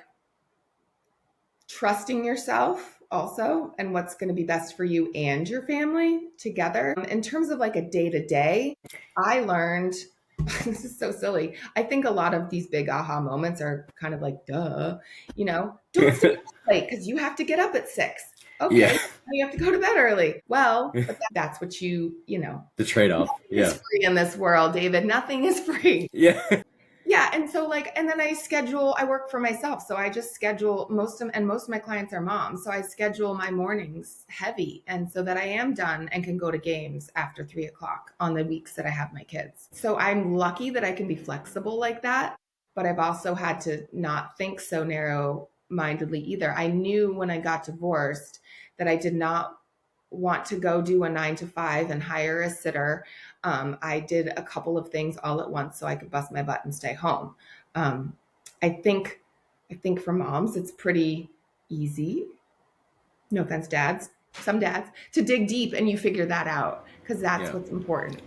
trusting yourself also and what's going to be best for you and your family together. In terms of like a day to day, I learned this is so silly. I think a lot of these big aha moments are kind of like, duh, don't stay up late because you have to get up at 6. Yeah. Okay, you have to go to bed early. Well, but that's what The trade-off. nothing is Yeah. free in this world, David. Nothing is free. Yeah. Yeah, and so like, and then I work for myself. So I just schedule most of my clients are moms. So I schedule my mornings heavy. And so that I am done and can go to games after 3 o'clock on the weeks that I have my kids. So I'm lucky that I can be flexible like that. But I've also had to not think so narrow mindedly either. I knew when I got divorced that I did not want to go do a 9 to 5 and hire a sitter. I did a couple of things all at once so I could bust my butt and stay home. Um, I think I think for moms it's pretty easy. No offense, dads, some dads, to dig deep and you figure that out because that's Yeah. what's important.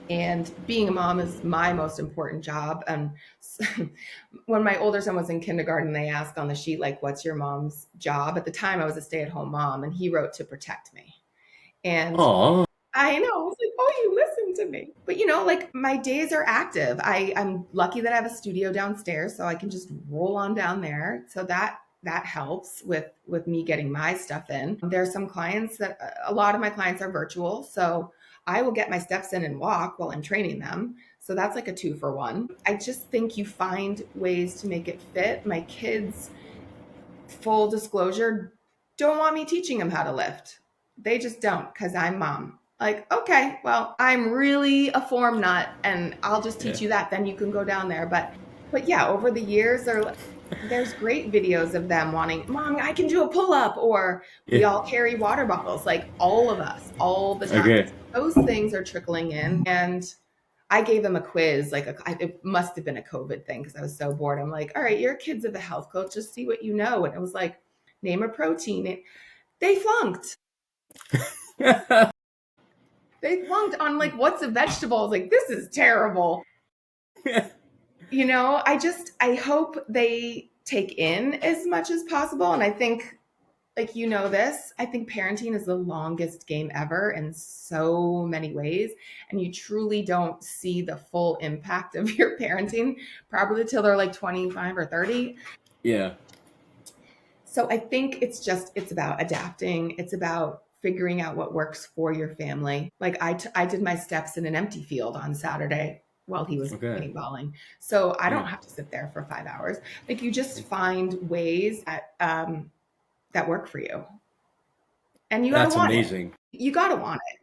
And being a mom is my most important job. And when my older son was in kindergarten, they asked on the sheet, like, what's your mom's job? At the time, I was a stay at home mom, and he wrote to protect me. And Aw. I know, I was like, oh, you listen to me. But, like my days are active. I'm lucky that I have a studio downstairs, so I can just roll on down there. So that helps with me getting my stuff in. There are some clients that a lot of my clients are virtual, so I will get my steps in and walk while I'm training them. So that's like a 2 for 1. I just think you find ways to make it fit. My kids, full disclosure, don't want me teaching them how to lift. They just don't because I'm mom. Like, okay, well, I'm really a form nut and I'll just Yeah. teach you that. Then you can go down there. But yeah, over the years, there's great videos of them wanting, Mom, I can do a pull up, or we Yeah. all carry water bottles, like all of us, all the time. Okay. Those things are trickling in. And I gave them a quiz, it must have been a COVID thing because I was so bored. I'm like, all right, your kid's of a health coach, just see what you know. And it was like, name a protein. They flunked. They flunked on like, what's a vegetable? I was like, this is terrible. I hope they take in as much as possible. And I think, like, this, I think parenting is the longest game ever in so many ways. And you truly don't see the full impact of your parenting probably till they're like 25 or 30. Yeah. So I think it's about adapting. It's about figuring out what works for your family. Like I did my steps in an empty field on Saturday while he was Okay. paintballing. So I Yeah. don't have to sit there for 5 hours. Like you just find ways that work for you. And you got to That's want it. amazing. You got to want it.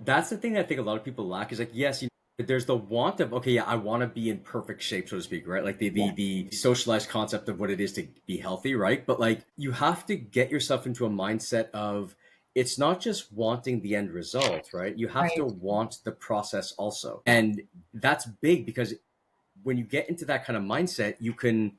That's the thing that I think a lot of people lack is like, yes, there's the want of, okay, yeah, I want to be in perfect shape, so to speak, right? Like Yeah. the socialized concept of what it is to be healthy, right? But like you have to get yourself into a mindset of it's not just wanting the end result, right? You have to Right. want the process also. And that's big because when you get into that kind of mindset, you can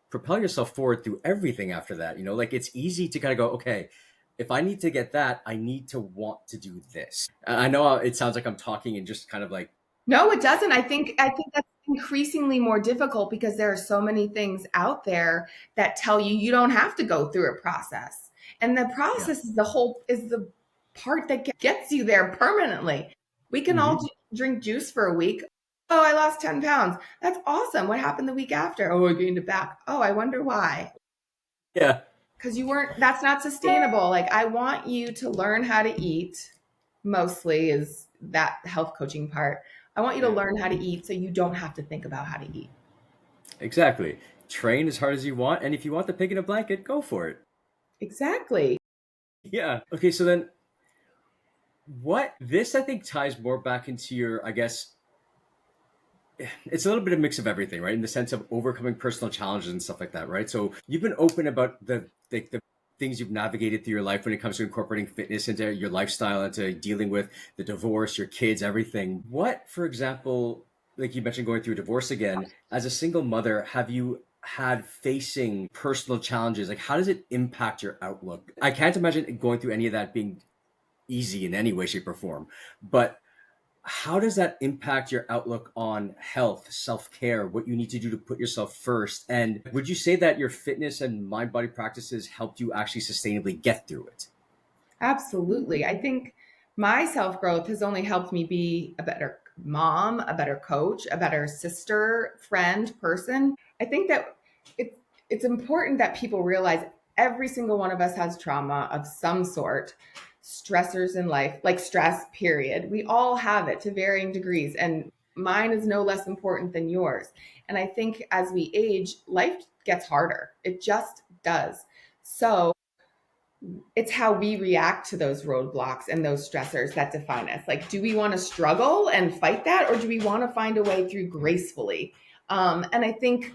propel yourself forward through everything after that. Like it's easy to kind of go, okay, if I need to get that, I need to want to do this. I know it sounds like I'm talking and just kind of like, No, it doesn't. I think that's increasingly more difficult because there are so many things out there that tell you you don't have to go through a process. And the yeah. process is the part that gets you there permanently. We can all Hmm. drink juice for a week. Oh, I lost 10 pounds. That's awesome. What happened the week after? Oh, I gained it back. Oh, I wonder why. Yeah. Because that's not sustainable. Like, I want you to learn how to eat, mostly is that health coaching part. I want you to Yeah. learn how to eat so you don't have to think about how to eat. Exactly. train as hard as you want, and if you want the pig in a blanket, go for it. Exactly. Yeah. Okay, so then what this I think ties more back into your, I guess, it's a little bit of mix of everything, right? In the sense of overcoming personal challenges and stuff like that, right? So you've been open about the things you've navigated through your life when it comes to incorporating fitness into your lifestyle, into dealing with the divorce, your kids, everything. What, for example, like you mentioned, going through a divorce again, as a single mother, have you had facing personal challenges? Like, how does it impact your outlook? I can't imagine going through any of that being easy in any way, shape, or form. But how does that impact your outlook on health, self-care, what you need to do to put yourself first? And would you say that your fitness and mind body practices helped you actually sustainably get through it? Absolutely. I think my self growth has only helped me be a better mom, a better coach, a better sister, friend, person. I think that it, it's important that people realize every single one of us has trauma of some sort, stressors in life, like stress, period. We all have it to varying degrees, and mine is no less important than yours. And I think as we age, life gets harder. It just does. So, it's how we react to those roadblocks and those stressors that define us. Like, do we want to struggle and fight that, or do we want to find a way through gracefully? And I think,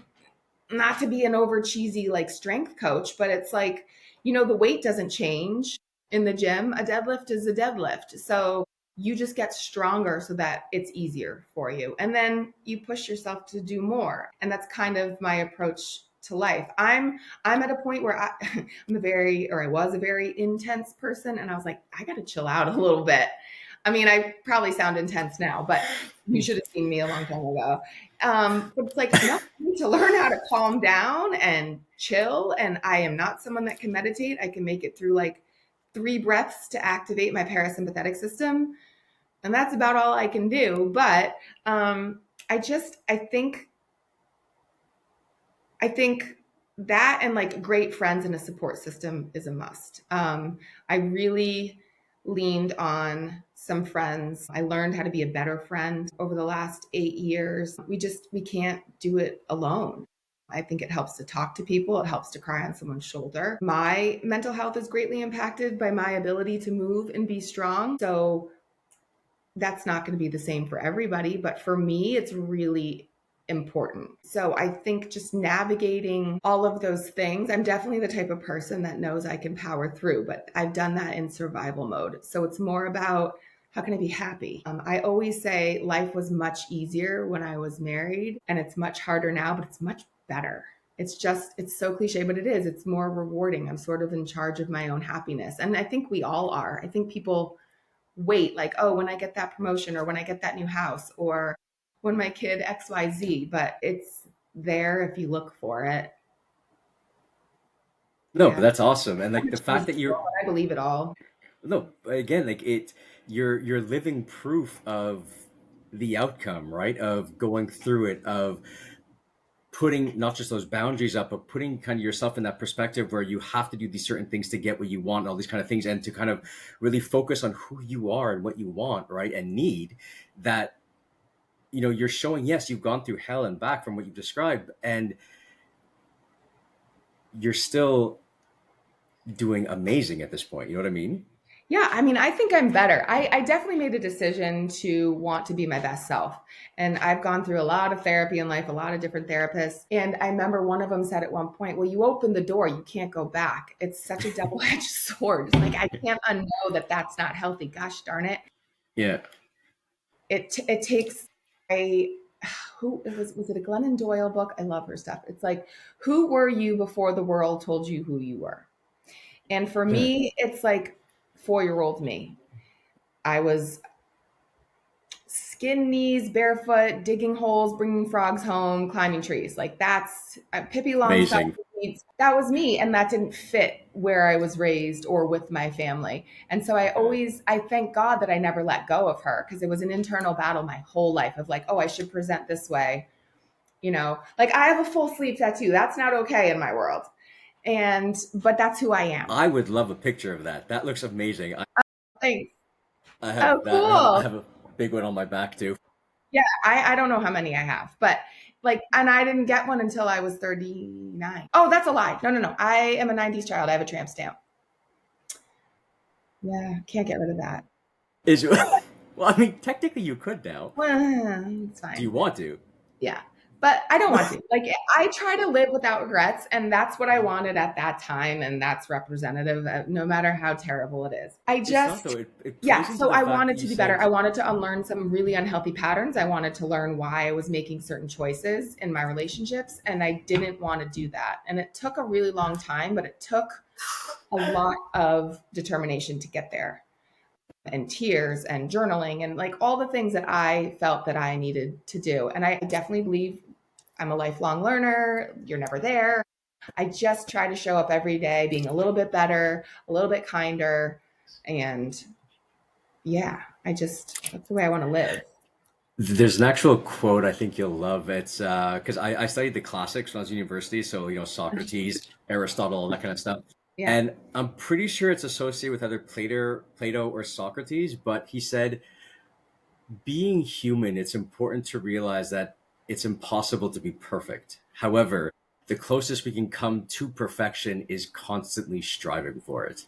not to be an over cheesy like strength coach, but it's like, the weight doesn't change in the gym. A deadlift is a deadlift. So you just get stronger so that it's easier for you. And then you push yourself to do more. And that's kind of my approach to life. I'm at a point where I was a very intense person, and I was like, I got to chill out a little bit. I mean, I probably sound intense now, but you should have seen me a long time ago. But it's like, no, I need to learn how to calm down and chill. And I am not someone that can meditate. I can make it through like 3 breaths to activate my parasympathetic system. And that's about all I can do. But I think that and like great friends and a support system is a must. I really leaned on some friends. I learned how to be a better friend over the last 8 years. We can't do it alone. I think it helps to talk to people. It helps to cry on someone's shoulder. My mental health is greatly impacted by my ability to move and be strong. So that's not going to be the same for everybody, but for me, it's really important. So I think just navigating all of those things, I'm definitely the type of person that knows I can power through, but I've done that in survival mode. So it's more about how can I be happy? I always say life was much easier when I was married, and it's much harder now, but it's much better. It's so cliche, but it is. It's more rewarding. I'm sort of in charge of my own happiness. And I think we all are. I think people wait, like, oh, when I get that promotion, or when I get that new house, or when my kid XYZ, but it's there if you look for it. No, but Yeah. that's awesome. And like I'm the a fact cheesy that girl, you're but I believe it all. no, again, like you're living proof of the outcome, right? Of going through it, of putting not just those boundaries up, but putting kind of yourself in that perspective where you have to do these certain things to get what you want, all these kind of things, and to kind of really focus on who you are and what you want, right? And need that, you're showing, yes, you've gone through hell and back from what you've described, and you're still doing amazing at this point. You know what I mean? Yeah, I mean, I think I'm better. I definitely made a decision to want to be my best self. And I've gone through a lot of therapy in life, a lot of different therapists. And I remember one of them said at one point, well, you open the door, you can't go back. It's such a double edged sword. It's like, I can't unknow that that's not healthy. Gosh darn it. Yeah. It takes a, who it was it a Glennon Doyle book? I love her stuff. It's like, who were you before the world told you who you were? And for Yeah. me, it's like 4-year-old me. I was skin knees, barefoot, digging holes, bringing frogs home, climbing trees. Like that's Pippi Longstocking. Amazing. That was me, and that didn't fit where I was raised or with my family. And so I thank God that I never let go of her, because it was an internal battle my whole life of like, oh, I should present this way. Like I have a full sleeve tattoo. That's not okay in my world. But that's who I am. I would love a picture of that. That looks amazing. Thanks. I Oh, have that. I cool. have a big one on my back too. Yeah, I don't know how many I have, but like, and I didn't get one until I was 39. Oh, that's a lie. No, no, no. I am a 90s child. I have a tramp stamp. Yeah, can't get rid of that. Is well, I mean, technically you could now. Well, it's Do you fine. want to? Yeah. But I don't want to. Like I try to live without regrets and that's what I wanted at that time and that's representative of, no matter how terrible it is. I It's not just though. It yeah, plays into so the I fact that wanted you to be better. said, I wanted to unlearn some really unhealthy patterns. I wanted to learn why I was making certain choices in my relationships and I didn't want to do that. And it took a really long time, but it took a lot of determination to get there and tears and journaling and like all the things that I felt that I needed to do. And I definitely believe I'm a lifelong learner. You're never there. I just try to show up every day being a little bit better, a little bit kinder. And yeah, that's the way I want to live. there's an actual quote I think you'll love. It's because I studied the classics when I was in university, so Socrates, Aristotle, all that kind of stuff. Yeah. And I'm pretty sure it's associated with either Plato or Socrates, but he said, being human, it's important to realize that it's impossible to be perfect. However, the closest we can come to perfection is constantly striving for it.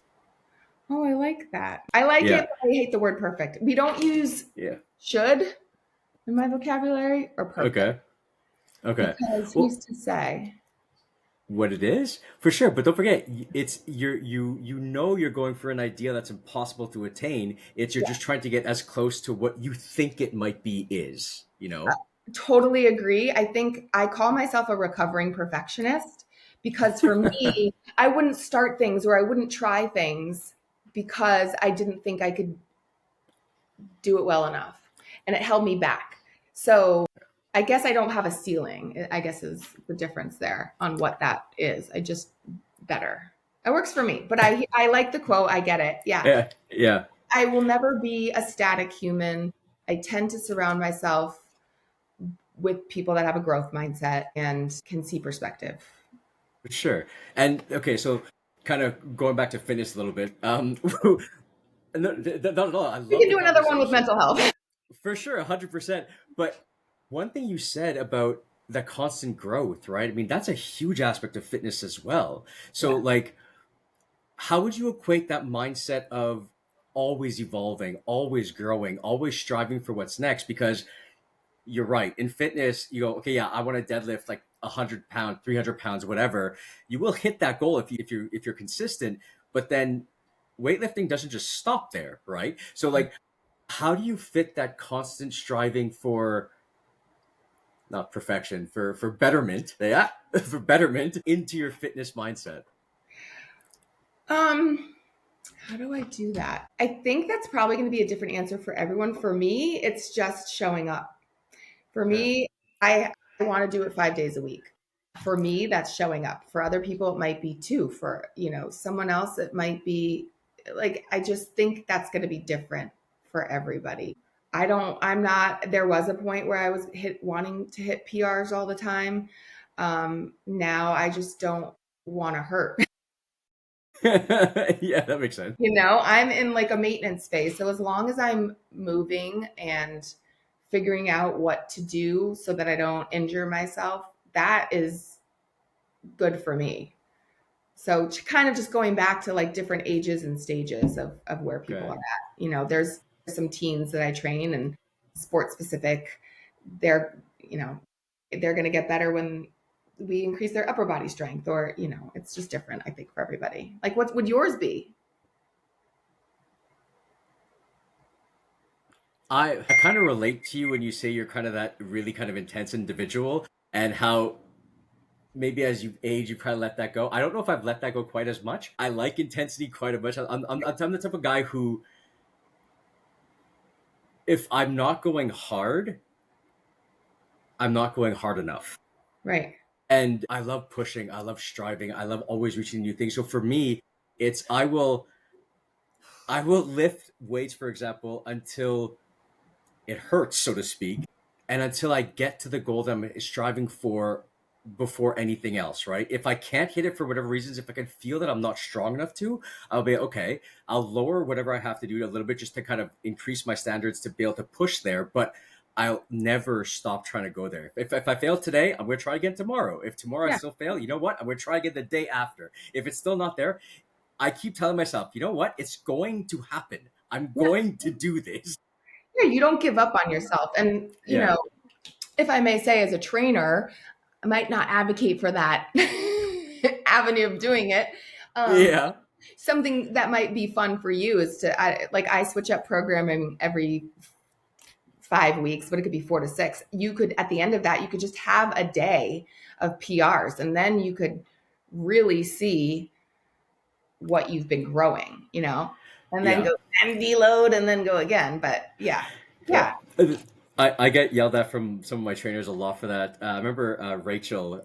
Oh, I like that. I like it, Yeah, but I hate the word perfect. We don't use yeah. should in my vocabulary or perfect Okay, okay. because Well, who's to say? what it is for sure, but don't forget, it's you're going for an idea that's impossible to attain. It's you're Yeah. just trying to get as close to what you think it might be is, you know? Totally agree. I think I call myself a recovering perfectionist because for me, I wouldn't start things or I wouldn't try things because I didn't think I could do it well enough. And it held me back. So I guess I don't have a ceiling, I guess is the difference there on what that is. I just better. It works for me. But I like the quote. I get it. Yeah. Yeah, yeah, I will never be a static human. I tend to surround myself with people that have a growth mindset and can see perspective. for sure. And okay, so kind of going back to fitness a little bit. No, no, I We love can the do another one with conversation mental health. for sure, 100%. But one thing you said about the constant growth, right? I mean, that's a huge aspect of fitness as well. So, Yeah. like, how would you equate that mindset of always evolving, always growing, always striving for what's next? Because you're right. In fitness, you go, okay, yeah, I want to deadlift like 100 pounds, 300 pounds, whatever. You will hit that goal if you're consistent. But then weightlifting doesn't just stop there, right? So like, how do you fit that constant striving for not perfection, for betterment, yeah, for betterment into your fitness mindset? Um, how do I do that? I think that's probably going to be a different answer for everyone. For me, it's just showing up. For Okay. me, I want to do it 5 days a week. For me, that's showing up. For other people, it might be two. For, someone else, it might be like, I just think that's going to be different for everybody. I'm not, there was a point where I was wanting to hit PRs all the time. Now I just don't want to hurt. Yeah, that makes sense. I'm in like a maintenance phase. So as long as I'm moving and figuring out what to do so that I don't injure myself, that is good for me. So kind of just going back to like different ages and stages of where people are Okay. at. There's some teens that I train and sports specific. They're, they're going to get better when we increase their upper body strength or, it's just different, I think, for everybody. Like, what would yours be? I kind of relate to you when you say you're kind of that really kind of intense individual, and how maybe as you age, you kind of let that go. I don't know if I've let that go quite as much. I like intensity quite a much. I'm the type of guy who, if I'm not going hard, I'm not going hard enough. Right. And I love pushing. I love striving. I love always reaching new things. So for me, it's I will lift weights, for example, until it hurts, so to speak, and until I get to the goal that I'm striving for before anything else, right? If I can't hit it for whatever reasons, if I can feel that I'm not strong enough to, I'll be okay. I'll lower whatever I have to do a little bit just to kind of increase my standards to be able to push there. But I'll never stop trying to go there. If I fail today, I'm going to try again tomorrow. If tomorrow I Yeah. still fail, you know what? I'm going to try again the day after. If it's still not there, I keep telling myself, you know what? It's going to happen. I'm Yeah. going to do this. Yeah. You don't give up on yourself. And, Yeah. if I may say, as a trainer, I might not advocate for that avenue of doing it. Um, Yeah. Something that might be fun for you is I switch up programming every 5 weeks, but it could be 4 to 6. You could, at the end of that, you could just have a day of PRs, and then you could really see what you've been growing, and then Yeah. go and deload and then go again. But yeah, Yeah. yeah, I get yelled at from some of my trainers a lot for that. I remember Rachel.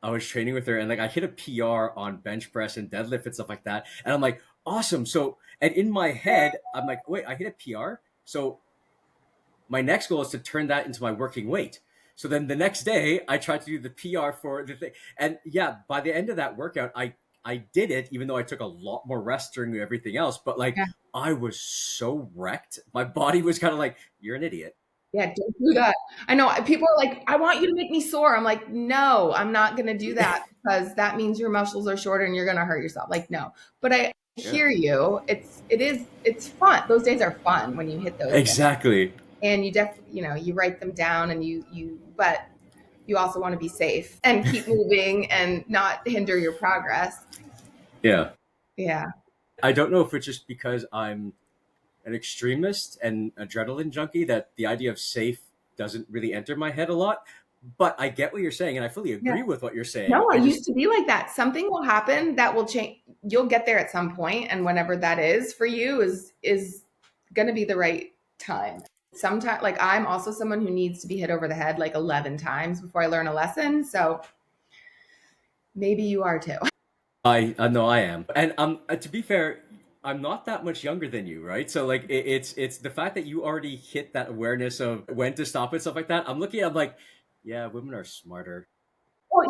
I was training with her, and like I hit a PR on bench press and deadlift and stuff like that. And I'm like, awesome. So, and in my head, I'm like, wait, I hit a PR. So my next goal is to turn that into my working weight. So then the next day, I tried to do the PR for the thing, and yeah, by the end of that workout, I did it, even though I took a lot more rest during everything else. But like, yeah, I was so wrecked. My body was kind of like, "You're an idiot." yeah. Don't do that. I know people are like, I want you to make me sore. I'm like, no, I'm not going to do that because that means your muscles are shorter and you're going to hurt yourself. Like, no. But I Yeah, hear you. It's fun. Those days are fun when you hit those days, exactly. and you definitely, you write them down, and but you also want to be safe and keep moving and not hinder your progress. Yeah. Yeah. I don't know if it's just because I'm an extremist and adrenaline junkie that the idea of safe doesn't really enter my head a lot. But I get what you're saying, and I fully Yeah. agree with what you're saying. No, I I just, used to be like that. Something will happen that will change. You'll get there at some point, and whenever that is for you is going to be the right time. Sometimes, like, I'm also someone who needs to be hit over the head like 11 times before I learn a lesson. So maybe you are too. I know I am, and to be fair, I'm not that much younger than you, right? So like, it's the fact that you already hit that awareness of when to stop and stuff like that. I'm looking, I'm like, yeah, women are smarter. Well,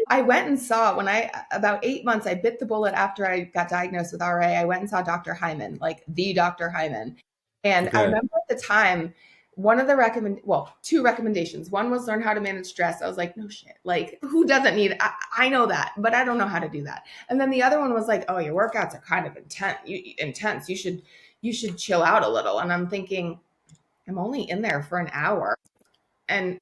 I went and saw when I about 8 months, I bit the bullet after I got diagnosed with RA. I went and saw Dr. Hyman, like the Dr. Hyman. And I Okay. remember at the time, two recommendations. One was learn how to manage stress. I was like, no shit. Like, who doesn't need I know that, but I don't know how to do that. And then the other one was like, oh, your workouts are kind of intense. You should chill out a little. And I'm thinking, I'm only in there for an hour. And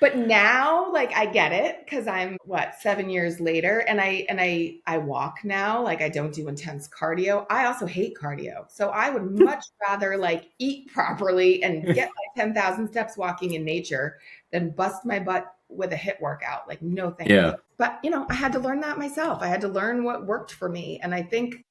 but now, like, I get it because I'm 7 years later, and I walk now. Like, I don't do intense cardio. I also hate cardio, so I would much rather like eat properly and get my 10,000 steps walking in nature than bust my butt with a hit workout. Like, no, thank you. Yeah. But I had to learn that myself. I had to learn what worked for me, and I think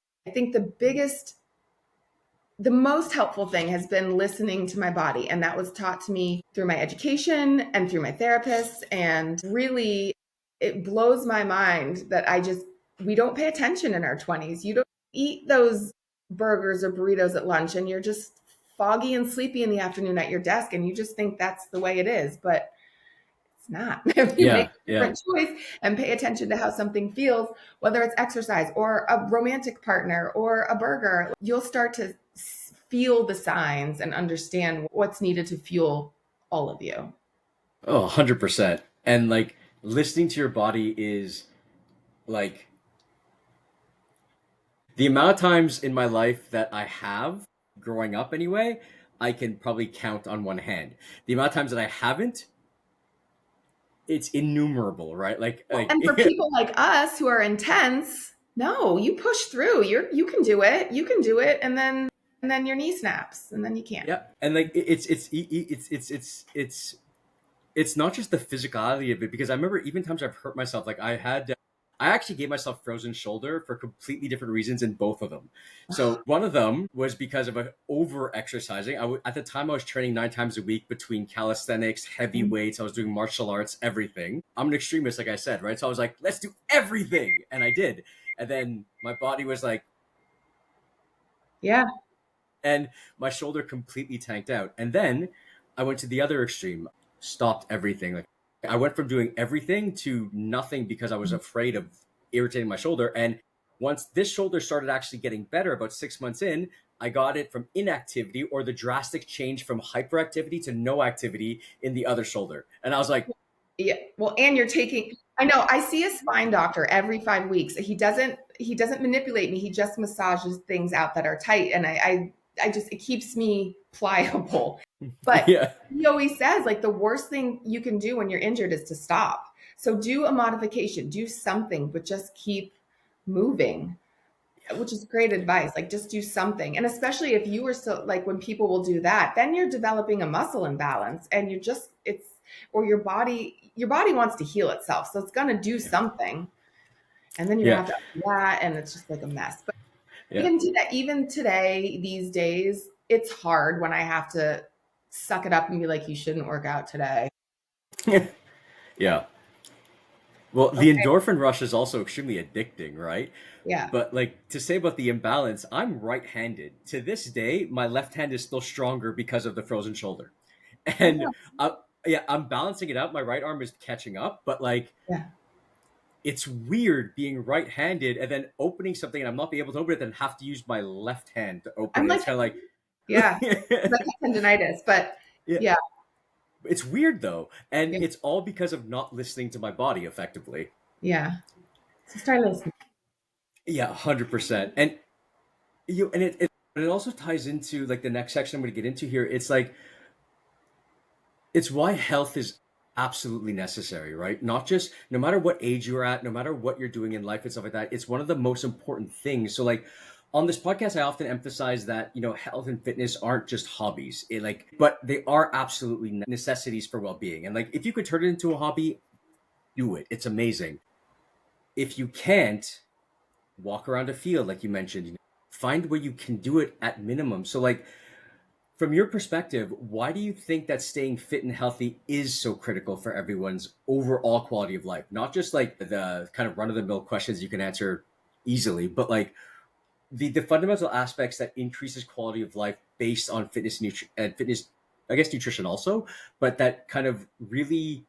the most helpful thing has been listening to my body. And that was taught to me through my education and through my therapists. And really, it blows my mind that we don't pay attention in our 20s. You don't eat those burgers or burritos at lunch, and you're just foggy and sleepy in the afternoon at your desk. And you just think that's the way it is. But it's not. If you make Yeah. a Yeah. different choice and pay attention to how something feels, whether it's exercise or a romantic partner or a burger, you'll start to feel the signs and understand what's needed to fuel all of you. Oh, 100%. And like, listening to your body is like, the amount of times in my life that I have growing up anyway, I can probably count on one hand. The amount of times that I haven't, it's innumerable, right? And for people like us who are intense, no, you push through. You can do it. You can do it, and then your knee snaps, and then you can't. yeah, and like it's not just the physicality of it, because I remember even times I've hurt myself. Like I actually gave myself frozen shoulder for completely different reasons in both of them. So one of them was because of a over exercising. At the time I was training 9 times a week between calisthenics, heavy weights. I was doing martial arts, everything. I'm an extremist, like I said, right? So I was like, let's do everything, and I did. And then my body was like, Yeah. and my shoulder completely tanked out. And then I went to the other extreme, stopped everything. Like I went from doing everything to nothing because I was afraid of irritating my shoulder. And once this shoulder started actually getting better, about 6 months in, I got it from inactivity or the drastic change from hyperactivity to no activity in the other shoulder. And I was like, Yeah. Well, and you're taking, I know, I see a spine doctor every 5 weeks. He doesn't manipulate me. He just massages things out that are tight. And I just, it keeps me pliable. But yeah, he always says, like, the worst thing you can do when you're injured is to stop. So do a modification, do something, but just keep moving, which is great advice. Like, just do something. And especially if you were still, like, when people will do that, then you're developing a muscle imbalance and you're just, it's, or your body wants to heal itself. So it's going to do something. And then you're yeah, going to have to do that. And it's just like a mess. But yeah, even today, these days, it's hard when I have to suck it up and be like, you shouldn't work out today. yeah. Well, the Okay. endorphin rush is also extremely addicting, right? Yeah. But like to say about the imbalance, I'm right-handed. To this day, my left hand is still stronger because of the frozen shoulder. Oh, And yeah, I'm balancing it out. My right arm is catching up, but like yeah. it's weird being right-handed and then opening something and I'm not be able to open it, then have to use my left hand to open I'm it. like, It's kind of like, yeah, like tendonitis, but yeah, yeah, it's weird though, and yeah, it's all because of not listening to my body effectively. yeah. So start listening. Yeah, 100%. And it also ties into like the next section I'm going to get into here. It's like it's why health is absolutely necessary, right? Not just no matter what age you're at, no matter what you're doing in life and stuff like that. It's one of the most important things. So like on this podcast, I often emphasize that health and fitness aren't just hobbies. But they are absolutely necessities for well-being. And like if you could turn it into a hobby, do it. It's amazing. If you can't, walk around a field, like you mentioned. Find where you can do it at minimum. So like from your perspective, why do you think that staying fit and healthy is so critical for everyone's overall quality of life? Not just like the kind of run of the mill questions you can answer easily, but like the fundamental aspects that increases quality of life based on fitness, I guess nutrition also, but that kind of really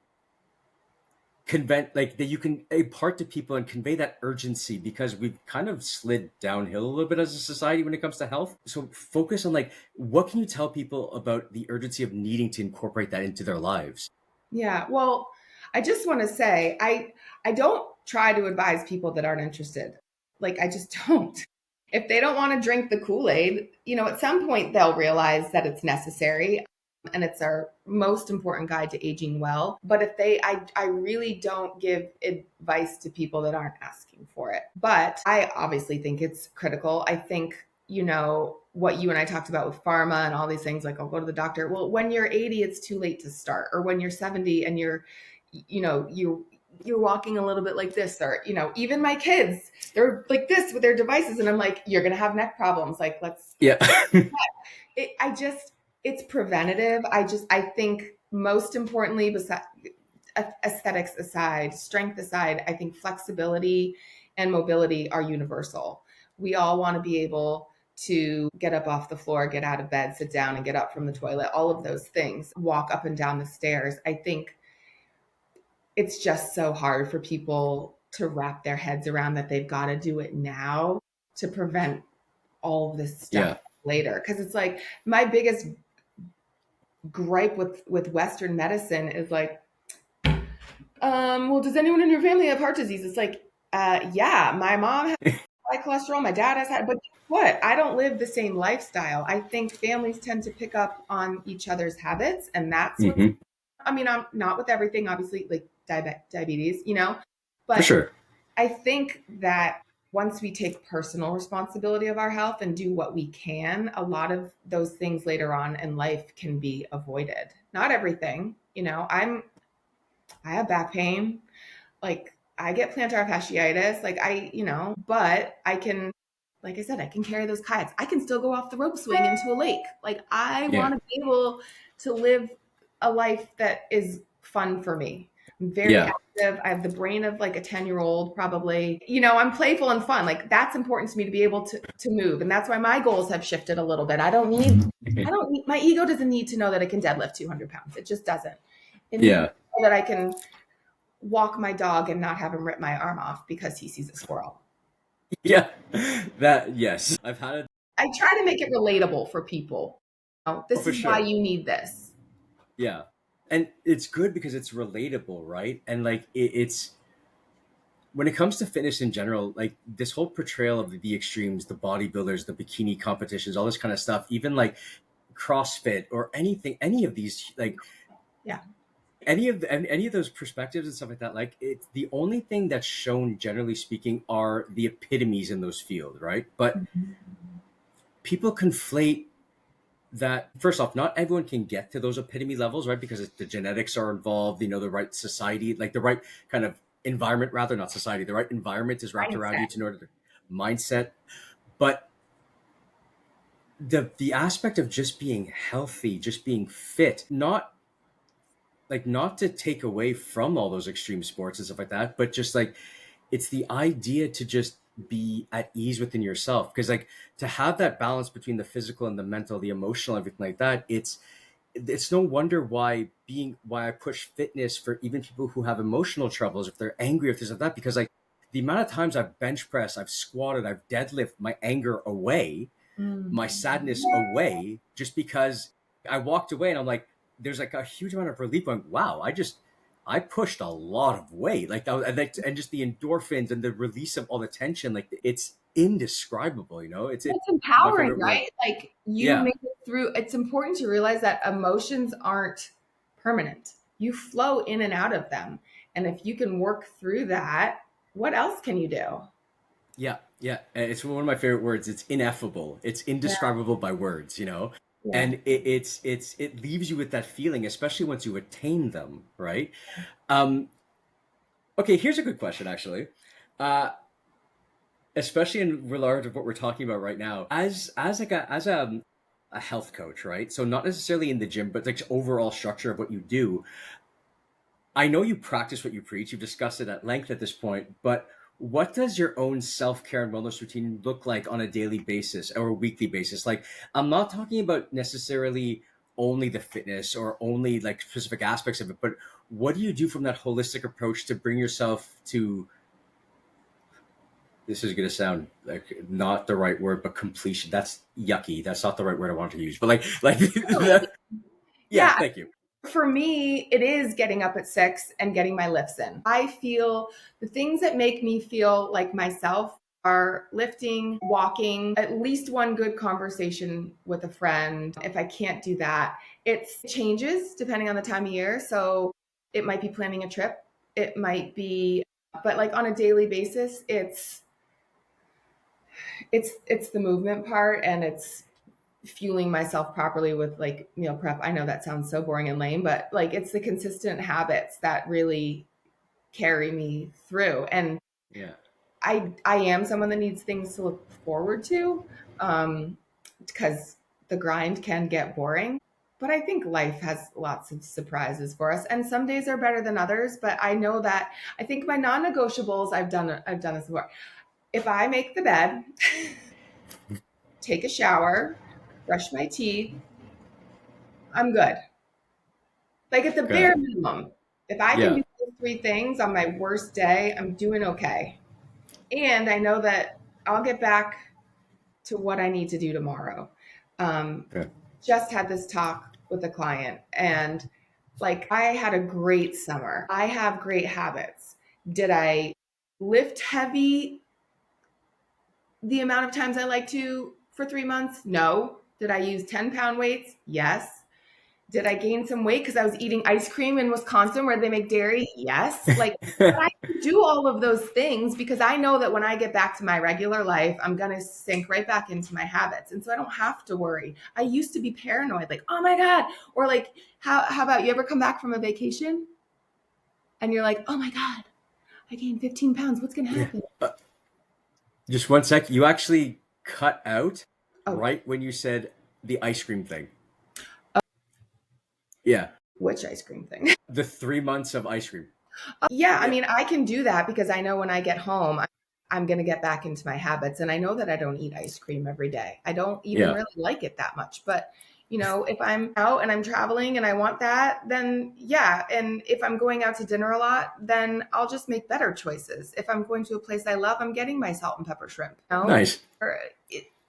convent like that you can impart to people and convey that urgency because we've kind of slid downhill a little bit as a society when it comes to health. So focus on like what can you tell people about the urgency of needing to incorporate that into their lives? Yeah. Well, I just want to say I don't try to advise people that aren't interested. Like I just don't. If they don't want to drink the Kool-Aid, at some point they'll realize that it's necessary and it's our most important guide to aging well. But if I really don't give advice to people that aren't asking for it. But I obviously think it's critical. I think, what you and I talked about with pharma and all these things, like I'll go to the doctor. Well, when you're 80, it's too late to start. Or when you're 70 and you're walking a little bit like this, or even my kids, they're like this with their devices, and I'm like, you're gonna have neck problems. Like, let's. Yeah. It's preventative. I think most importantly, besides aesthetics aside, strength aside, I think flexibility and mobility are universal. We all want to be able to get up off the floor, get out of bed, sit down and get up from the toilet, all of those things, walk up and down the stairs. I think it's just so hard for people to wrap their heads around that they've got to do it now to prevent all of this Yeah. stuff later. Because it's like my biggest gripe with Western medicine is like, well, does anyone in your family have heart disease? It's like, yeah, my mom has high cholesterol, my dad has had, but guess what? I don't live the same lifestyle. I think families tend to pick up on each other's habits, and that's what's. Hmm. I mean, I'm not with everything, obviously, like diabetes, For but sure. I think that once we take personal responsibility of our health and do what we can, a lot of those things later on in life can be avoided. Not everything, I have back pain. Like I get plantar fasciitis. Like but I can, like I said, I can carry those kayaks. I can still go off the rope swing into a lake. Like I Yeah. want to be able to live a life that is fun for me. I'm very Yeah. active. I have the brain of like a 10-year-old probably. I'm playful and fun. Like that's important to me to be able to move. And that's why my goals have shifted a little bit. My ego doesn't need to know that it can deadlift 200 pounds. It just doesn't. It needs to Yeah. know that I can walk my dog and not have him rip my arm off because he sees a squirrel. Yeah. That yes. I've had it. I try to make it relatable for people. Oh, This for is why sure. you need this. Yeah. And it's good because it's relatable, right? And like it's when it comes to fitness in general, like this whole portrayal of the extremes, the bodybuilders, the bikini competitions, all this kind of stuff, even like CrossFit or anything, any of these, like Yeah. any of those perspectives and stuff like that, like it's the only thing that's shown, generally speaking, are the epitomes in those fields, right? But people conflate that. First off, not everyone can get to those epitome levels, right? Because the genetics are involved, the right society, like the right kind of environment, rather, not society, the right environment is wrapped around you Mindset. to in order to mindset. But the aspect of just being healthy, just being fit, not to take away from all those extreme sports and stuff like that, but just like it's the idea to just be at ease within yourself, because like to have that balance between the physical and the mental, the emotional, everything like that, it's no wonder why I push fitness for even people who have emotional troubles, if they're angry, if this or that, because like the amount of times I've bench pressed, I've squatted, I've deadlift my anger away, Mm. my sadness away, just because I walked away and I'm like, there's like a huge amount of relief going, wow, I pushed a lot of weight. Like that was, and just the endorphins and the release of all the tension, like it's indescribable, it's It's my empowering, favorite word. right? Like you Yeah. make it through. It's important to realize that emotions aren't permanent. You flow in and out of them. And if you can work through that, what else can you do? Yeah, yeah. It's one of my favorite words. It's ineffable. It's Yeah. indescribable by words. Yeah. And it leaves you with that feeling, especially once you attain them, right? Um, okay, here's a good question, actually. Uh, Especially in regard of what we're talking about right now, as a health coach, right? So not necessarily in the gym, but like overall structure of what you do. I know you practice what you preach. You've discussed it at length at this point, but what does your own self care and wellness routine look like on a daily basis or a weekly basis? Like, I'm not talking about necessarily only the fitness or only like specific aspects of it, but what do you do from that holistic approach to bring yourself to, this is going to sound like not the right word, but completion. That's yucky. That's not the right word I wanted to use, but like, Really? yeah, Yeah. thank you. For me, it is getting up at 6 and getting my lifts in. I feel the things that make me feel like myself are lifting, walking, at least one good conversation with a friend. If I can't do that, it changes depending on the time of year. So it might be planning a trip. It might be, but like on a daily basis, it's the movement part, and it's fueling myself properly with like meal prep. I know that sounds so boring and lame, but like it's the consistent habits that really carry me through. And Yeah, I am someone that needs things to look forward to, because the grind can get boring. But I think life has lots of surprises for us, and some days are better than others. But I know that I think my non-negotiables. I've done this before. If I make the bed, take a shower, brush my teeth, I'm good. Like at the bare good. minimum, if I can Yeah, do those three things on my worst day, I'm doing okay. And I know that I'll get back to what I need to do tomorrow. Um, yeah. just had this talk with a client, and like I had a great summer. I have great habits. Did I lift heavy the amount of times I like to for 3 months? No. Did I use 10-pound weights? Yes. Did I gain some weight because I was eating ice cream in Wisconsin where they make dairy? Yes. Like, but I can do all of those things because I know that when I get back to my regular life, I'm going to sink right back into my habits. And so I don't have to worry. I used to be paranoid, like, oh my God. Or like, how about you ever come back from a vacation and you're like, oh my God, I gained 15 pounds. What's going to Yeah. happen? Just one sec. You actually cut out Oh, right when you said the ice cream thing. Yeah. which ice cream thing? The 3 months of ice cream. Yeah, I Yeah. mean, I can do that because I know when I get home, I'm going to get back into my habits. And I know that I don't eat ice cream every day. I don't even Yeah. really like it that much. But, if I'm out and I'm traveling and I want that, then yeah. And if I'm going out to dinner a lot, then I'll just make better choices. If I'm going to a place I love, I'm getting my salt and pepper shrimp. Nice. Or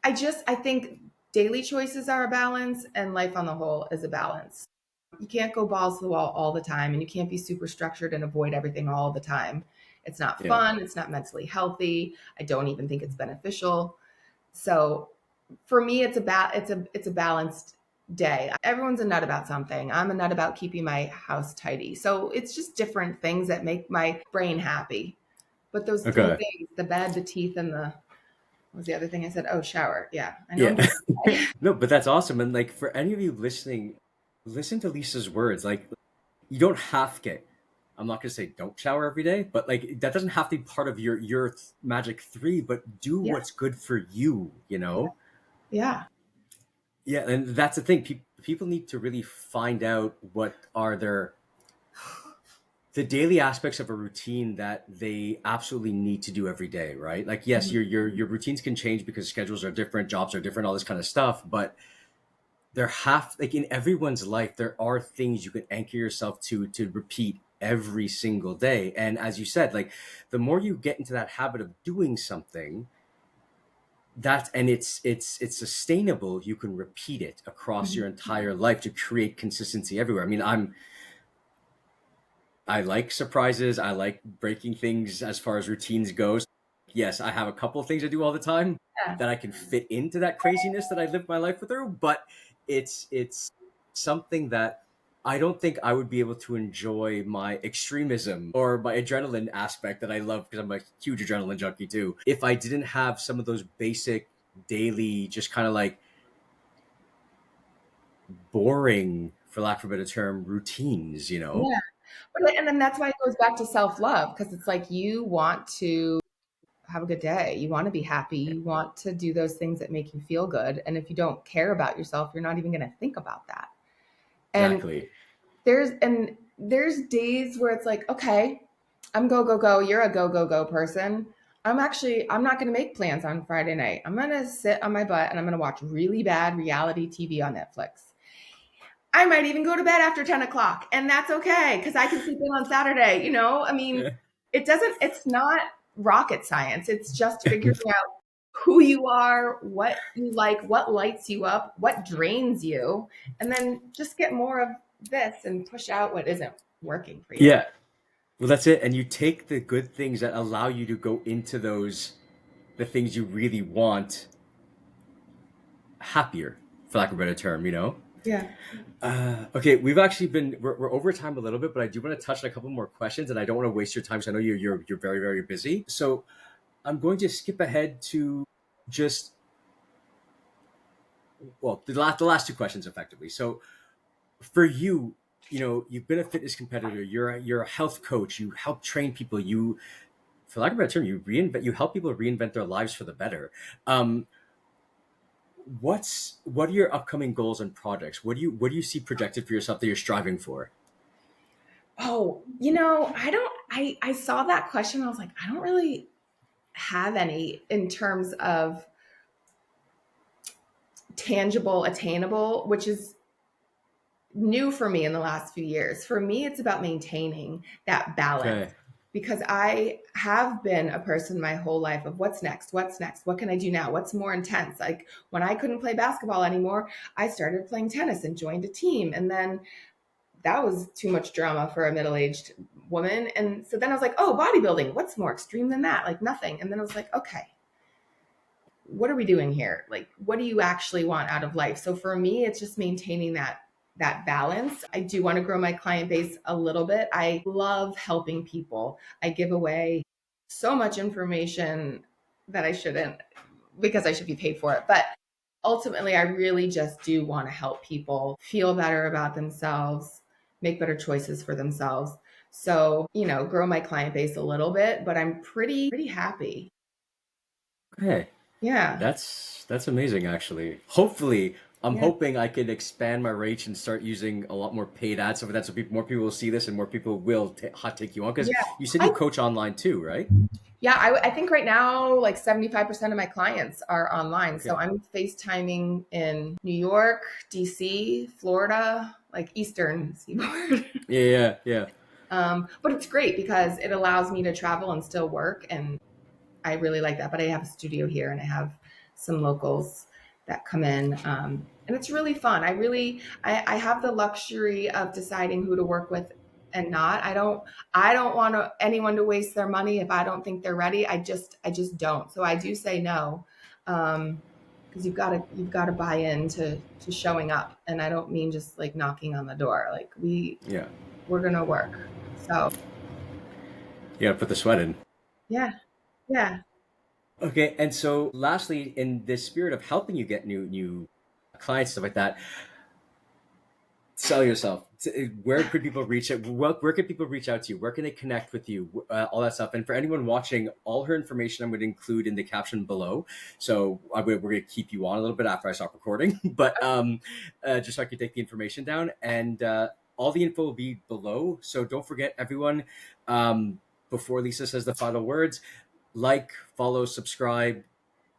I think daily choices are a balance and life on the whole is a balance. You can't go balls to the wall all the time and you can't be super structured and avoid everything all the time. It's not Yeah. fun, it's not mentally healthy. I don't even think it's beneficial. So for me it's a balanced day. Everyone's a nut about something. I'm a nut about keeping my house tidy. So it's just different things that make my brain happy. But those three Okay. things, the bed, the teeth, and the what was the other thing I said? Oh, shower. Yeah. I know I'm Yeah. getting No, but that's awesome. And like for any of you listening, listen to Lisa's words. Like you don't have to. I'm not gonna say don't shower every day, but like that doesn't have to be part of your magic three. But do yeah. what's good for you. You know. Yeah. Yeah, and that's the thing. People need to really find out what are the daily aspects of a routine that they absolutely need to do every day, right? Like, yes, Mhm. your routines can change because schedules are different, jobs are different, all this kind of stuff. But like in everyone's life, there are things you can anchor yourself to repeat every single day. And as you said, like the more you get into that habit of doing something, it's sustainable, you can repeat it across Mhm. your entire life to create consistency everywhere. I mean, I like surprises. I like breaking things as far as routines goes. Yes, I have a couple of things I do all the time Yeah. that I can fit into that craziness that I live my life through, but it's something that I don't think I would be able to enjoy my extremism or my adrenaline aspect that I love because I'm a huge adrenaline junkie too. If I didn't have some of those basic daily, just kind of like boring, for lack of a better term, routines, you know? Yeah. And then that's why it goes back to self love because it's like you want to have a good day. You want to be happy. You want to do those things that make you feel good. And if you don't care about yourself, you're not even going to think about that. And Exactly. there's days where it's like, okay, I'm go go go. You're a go go go person. I'm not going to make plans on Friday night. I'm going to sit on my butt and I'm going to watch really bad reality TV on Netflix. I might even go to bed after 10 o'clock, and that's okay because I can sleep in on Saturday. I mean, Yeah. it's not rocket science. It's just figuring out who you are, what you like, what lights you up, what drains you, and then just get more of this and push out what isn't working for you. Yeah. Well, that's it. And you take the good things that allow you to go into the things you really want happier, for lack of a better term, you know? Yeah. Okay, we're over time a little bit, but I do want to touch on a couple more questions and I don't want to waste your time. So I know you're very, very busy. So I'm going to skip ahead to just, well, the last two questions effectively. So for you, you know, you've been a fitness competitor, you're a health coach, you help train people, you, for lack of a better term, you help people reinvent their lives for the better. Um, what are your upcoming goals and projects? What do you see projected for yourself that you're striving for? Oh, I saw that question. I was like, I don't really have any in terms of tangible, attainable, which is new for me in the last few years. For me, it's about maintaining that balance Okay. because I have been a person my whole life of what's next? What's next? What can I do now? What's more intense? Like when I couldn't play basketball anymore, I started playing tennis and joined a team. And then that was too much drama for a middle aged woman. And so then I was like, oh, bodybuilding, what's more extreme than that? Like nothing. And then I was like, okay, what are we doing here? Like, what do you actually want out of life? So for me, it's just maintaining that balance. I do want to grow my client base a little bit. I love helping people. I give away so much information that I shouldn't because I should be paid for it. But ultimately, I really just do want to help people feel better about themselves, make better choices for themselves. So, grow my client base a little bit, but I'm pretty happy. Okay. Yeah. That's amazing actually. Hopefully, I'm Yeah. hoping I can expand my reach and start using a lot more paid ads so that more people will see this and more people will hot take you on because Yeah. you said I you coach online too, right? Yeah, I think right now, like 75% of my clients are online. So Okay. I'm FaceTiming in New York, DC, Florida, like Eastern Seaboard. Yeah, yeah, yeah. But it's great because it allows me to travel and still work. And I really like that. But I have a studio here and I have some locals that come in. And it's really fun. I have the luxury of deciding who to work with and not. I don't want anyone to waste their money if I don't think they're ready. I just don't. So I do say no. Because you've got to buy into showing up. And I don't mean just like knocking on the door. Like Yeah. we're going to work. So, You gotta put the sweat in. yeah. Yeah. Okay, and so lastly, in the spirit of helping you get new clients, stuff like that, sell yourself. Where could people reach out? Where could people reach out to you? Where can they connect with you? All that stuff. And for anyone watching, all her information I'm going to include in the caption below. So we're going to keep you on a little bit after I stop recording, but just so I can take the information down. And all the info will be below. So don't forget, everyone. Before Lisa says the final words, like, follow, subscribe,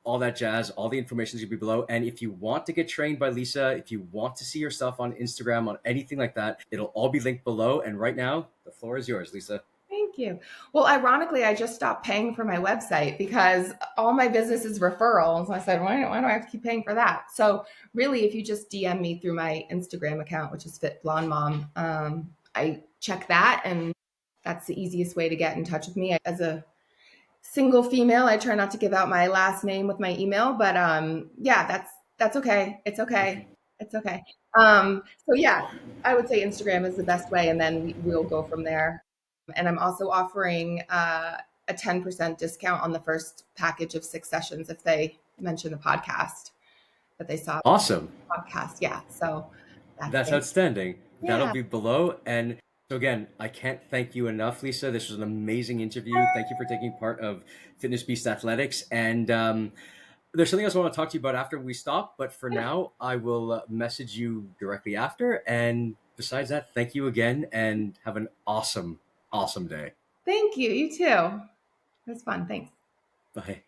all that jazz. All the information is gonna be below. And if you want to get trained by Lisa, if you want to see her stuff on Instagram, on anything like that, it'll all be linked below. And right now, the floor is yours, Lisa. Thank you. Well, ironically, I just stopped paying for my website because all my business is referrals. I said, why do I have to keep paying for that? So really, if you just DM me through my Instagram account, which is Fit Blonde Mom, I check that, and that's the easiest way to get in touch with me. As a single female, I try not to give out my last name with my email, but yeah, that's okay. It's okay. It's okay. So yeah, I would say Instagram is the best way, and then we'll go from there. And I'm also offering a 10% discount on the first package of 6 sessions if they mention the podcast that they saw Awesome. the podcast. Yeah, so that's That's it. outstanding. That'll Yeah. be below. And so again, I can't thank you enough, Lisa. This was an amazing interview. Thank you for taking part of Fitness Beast Athletics. And there's something else I want to talk to you about after we stop. But for now, I will message you directly after. And besides that, thank you again and have an awesome, awesome day. Thank you. You too. It was fun. Thanks. Bye.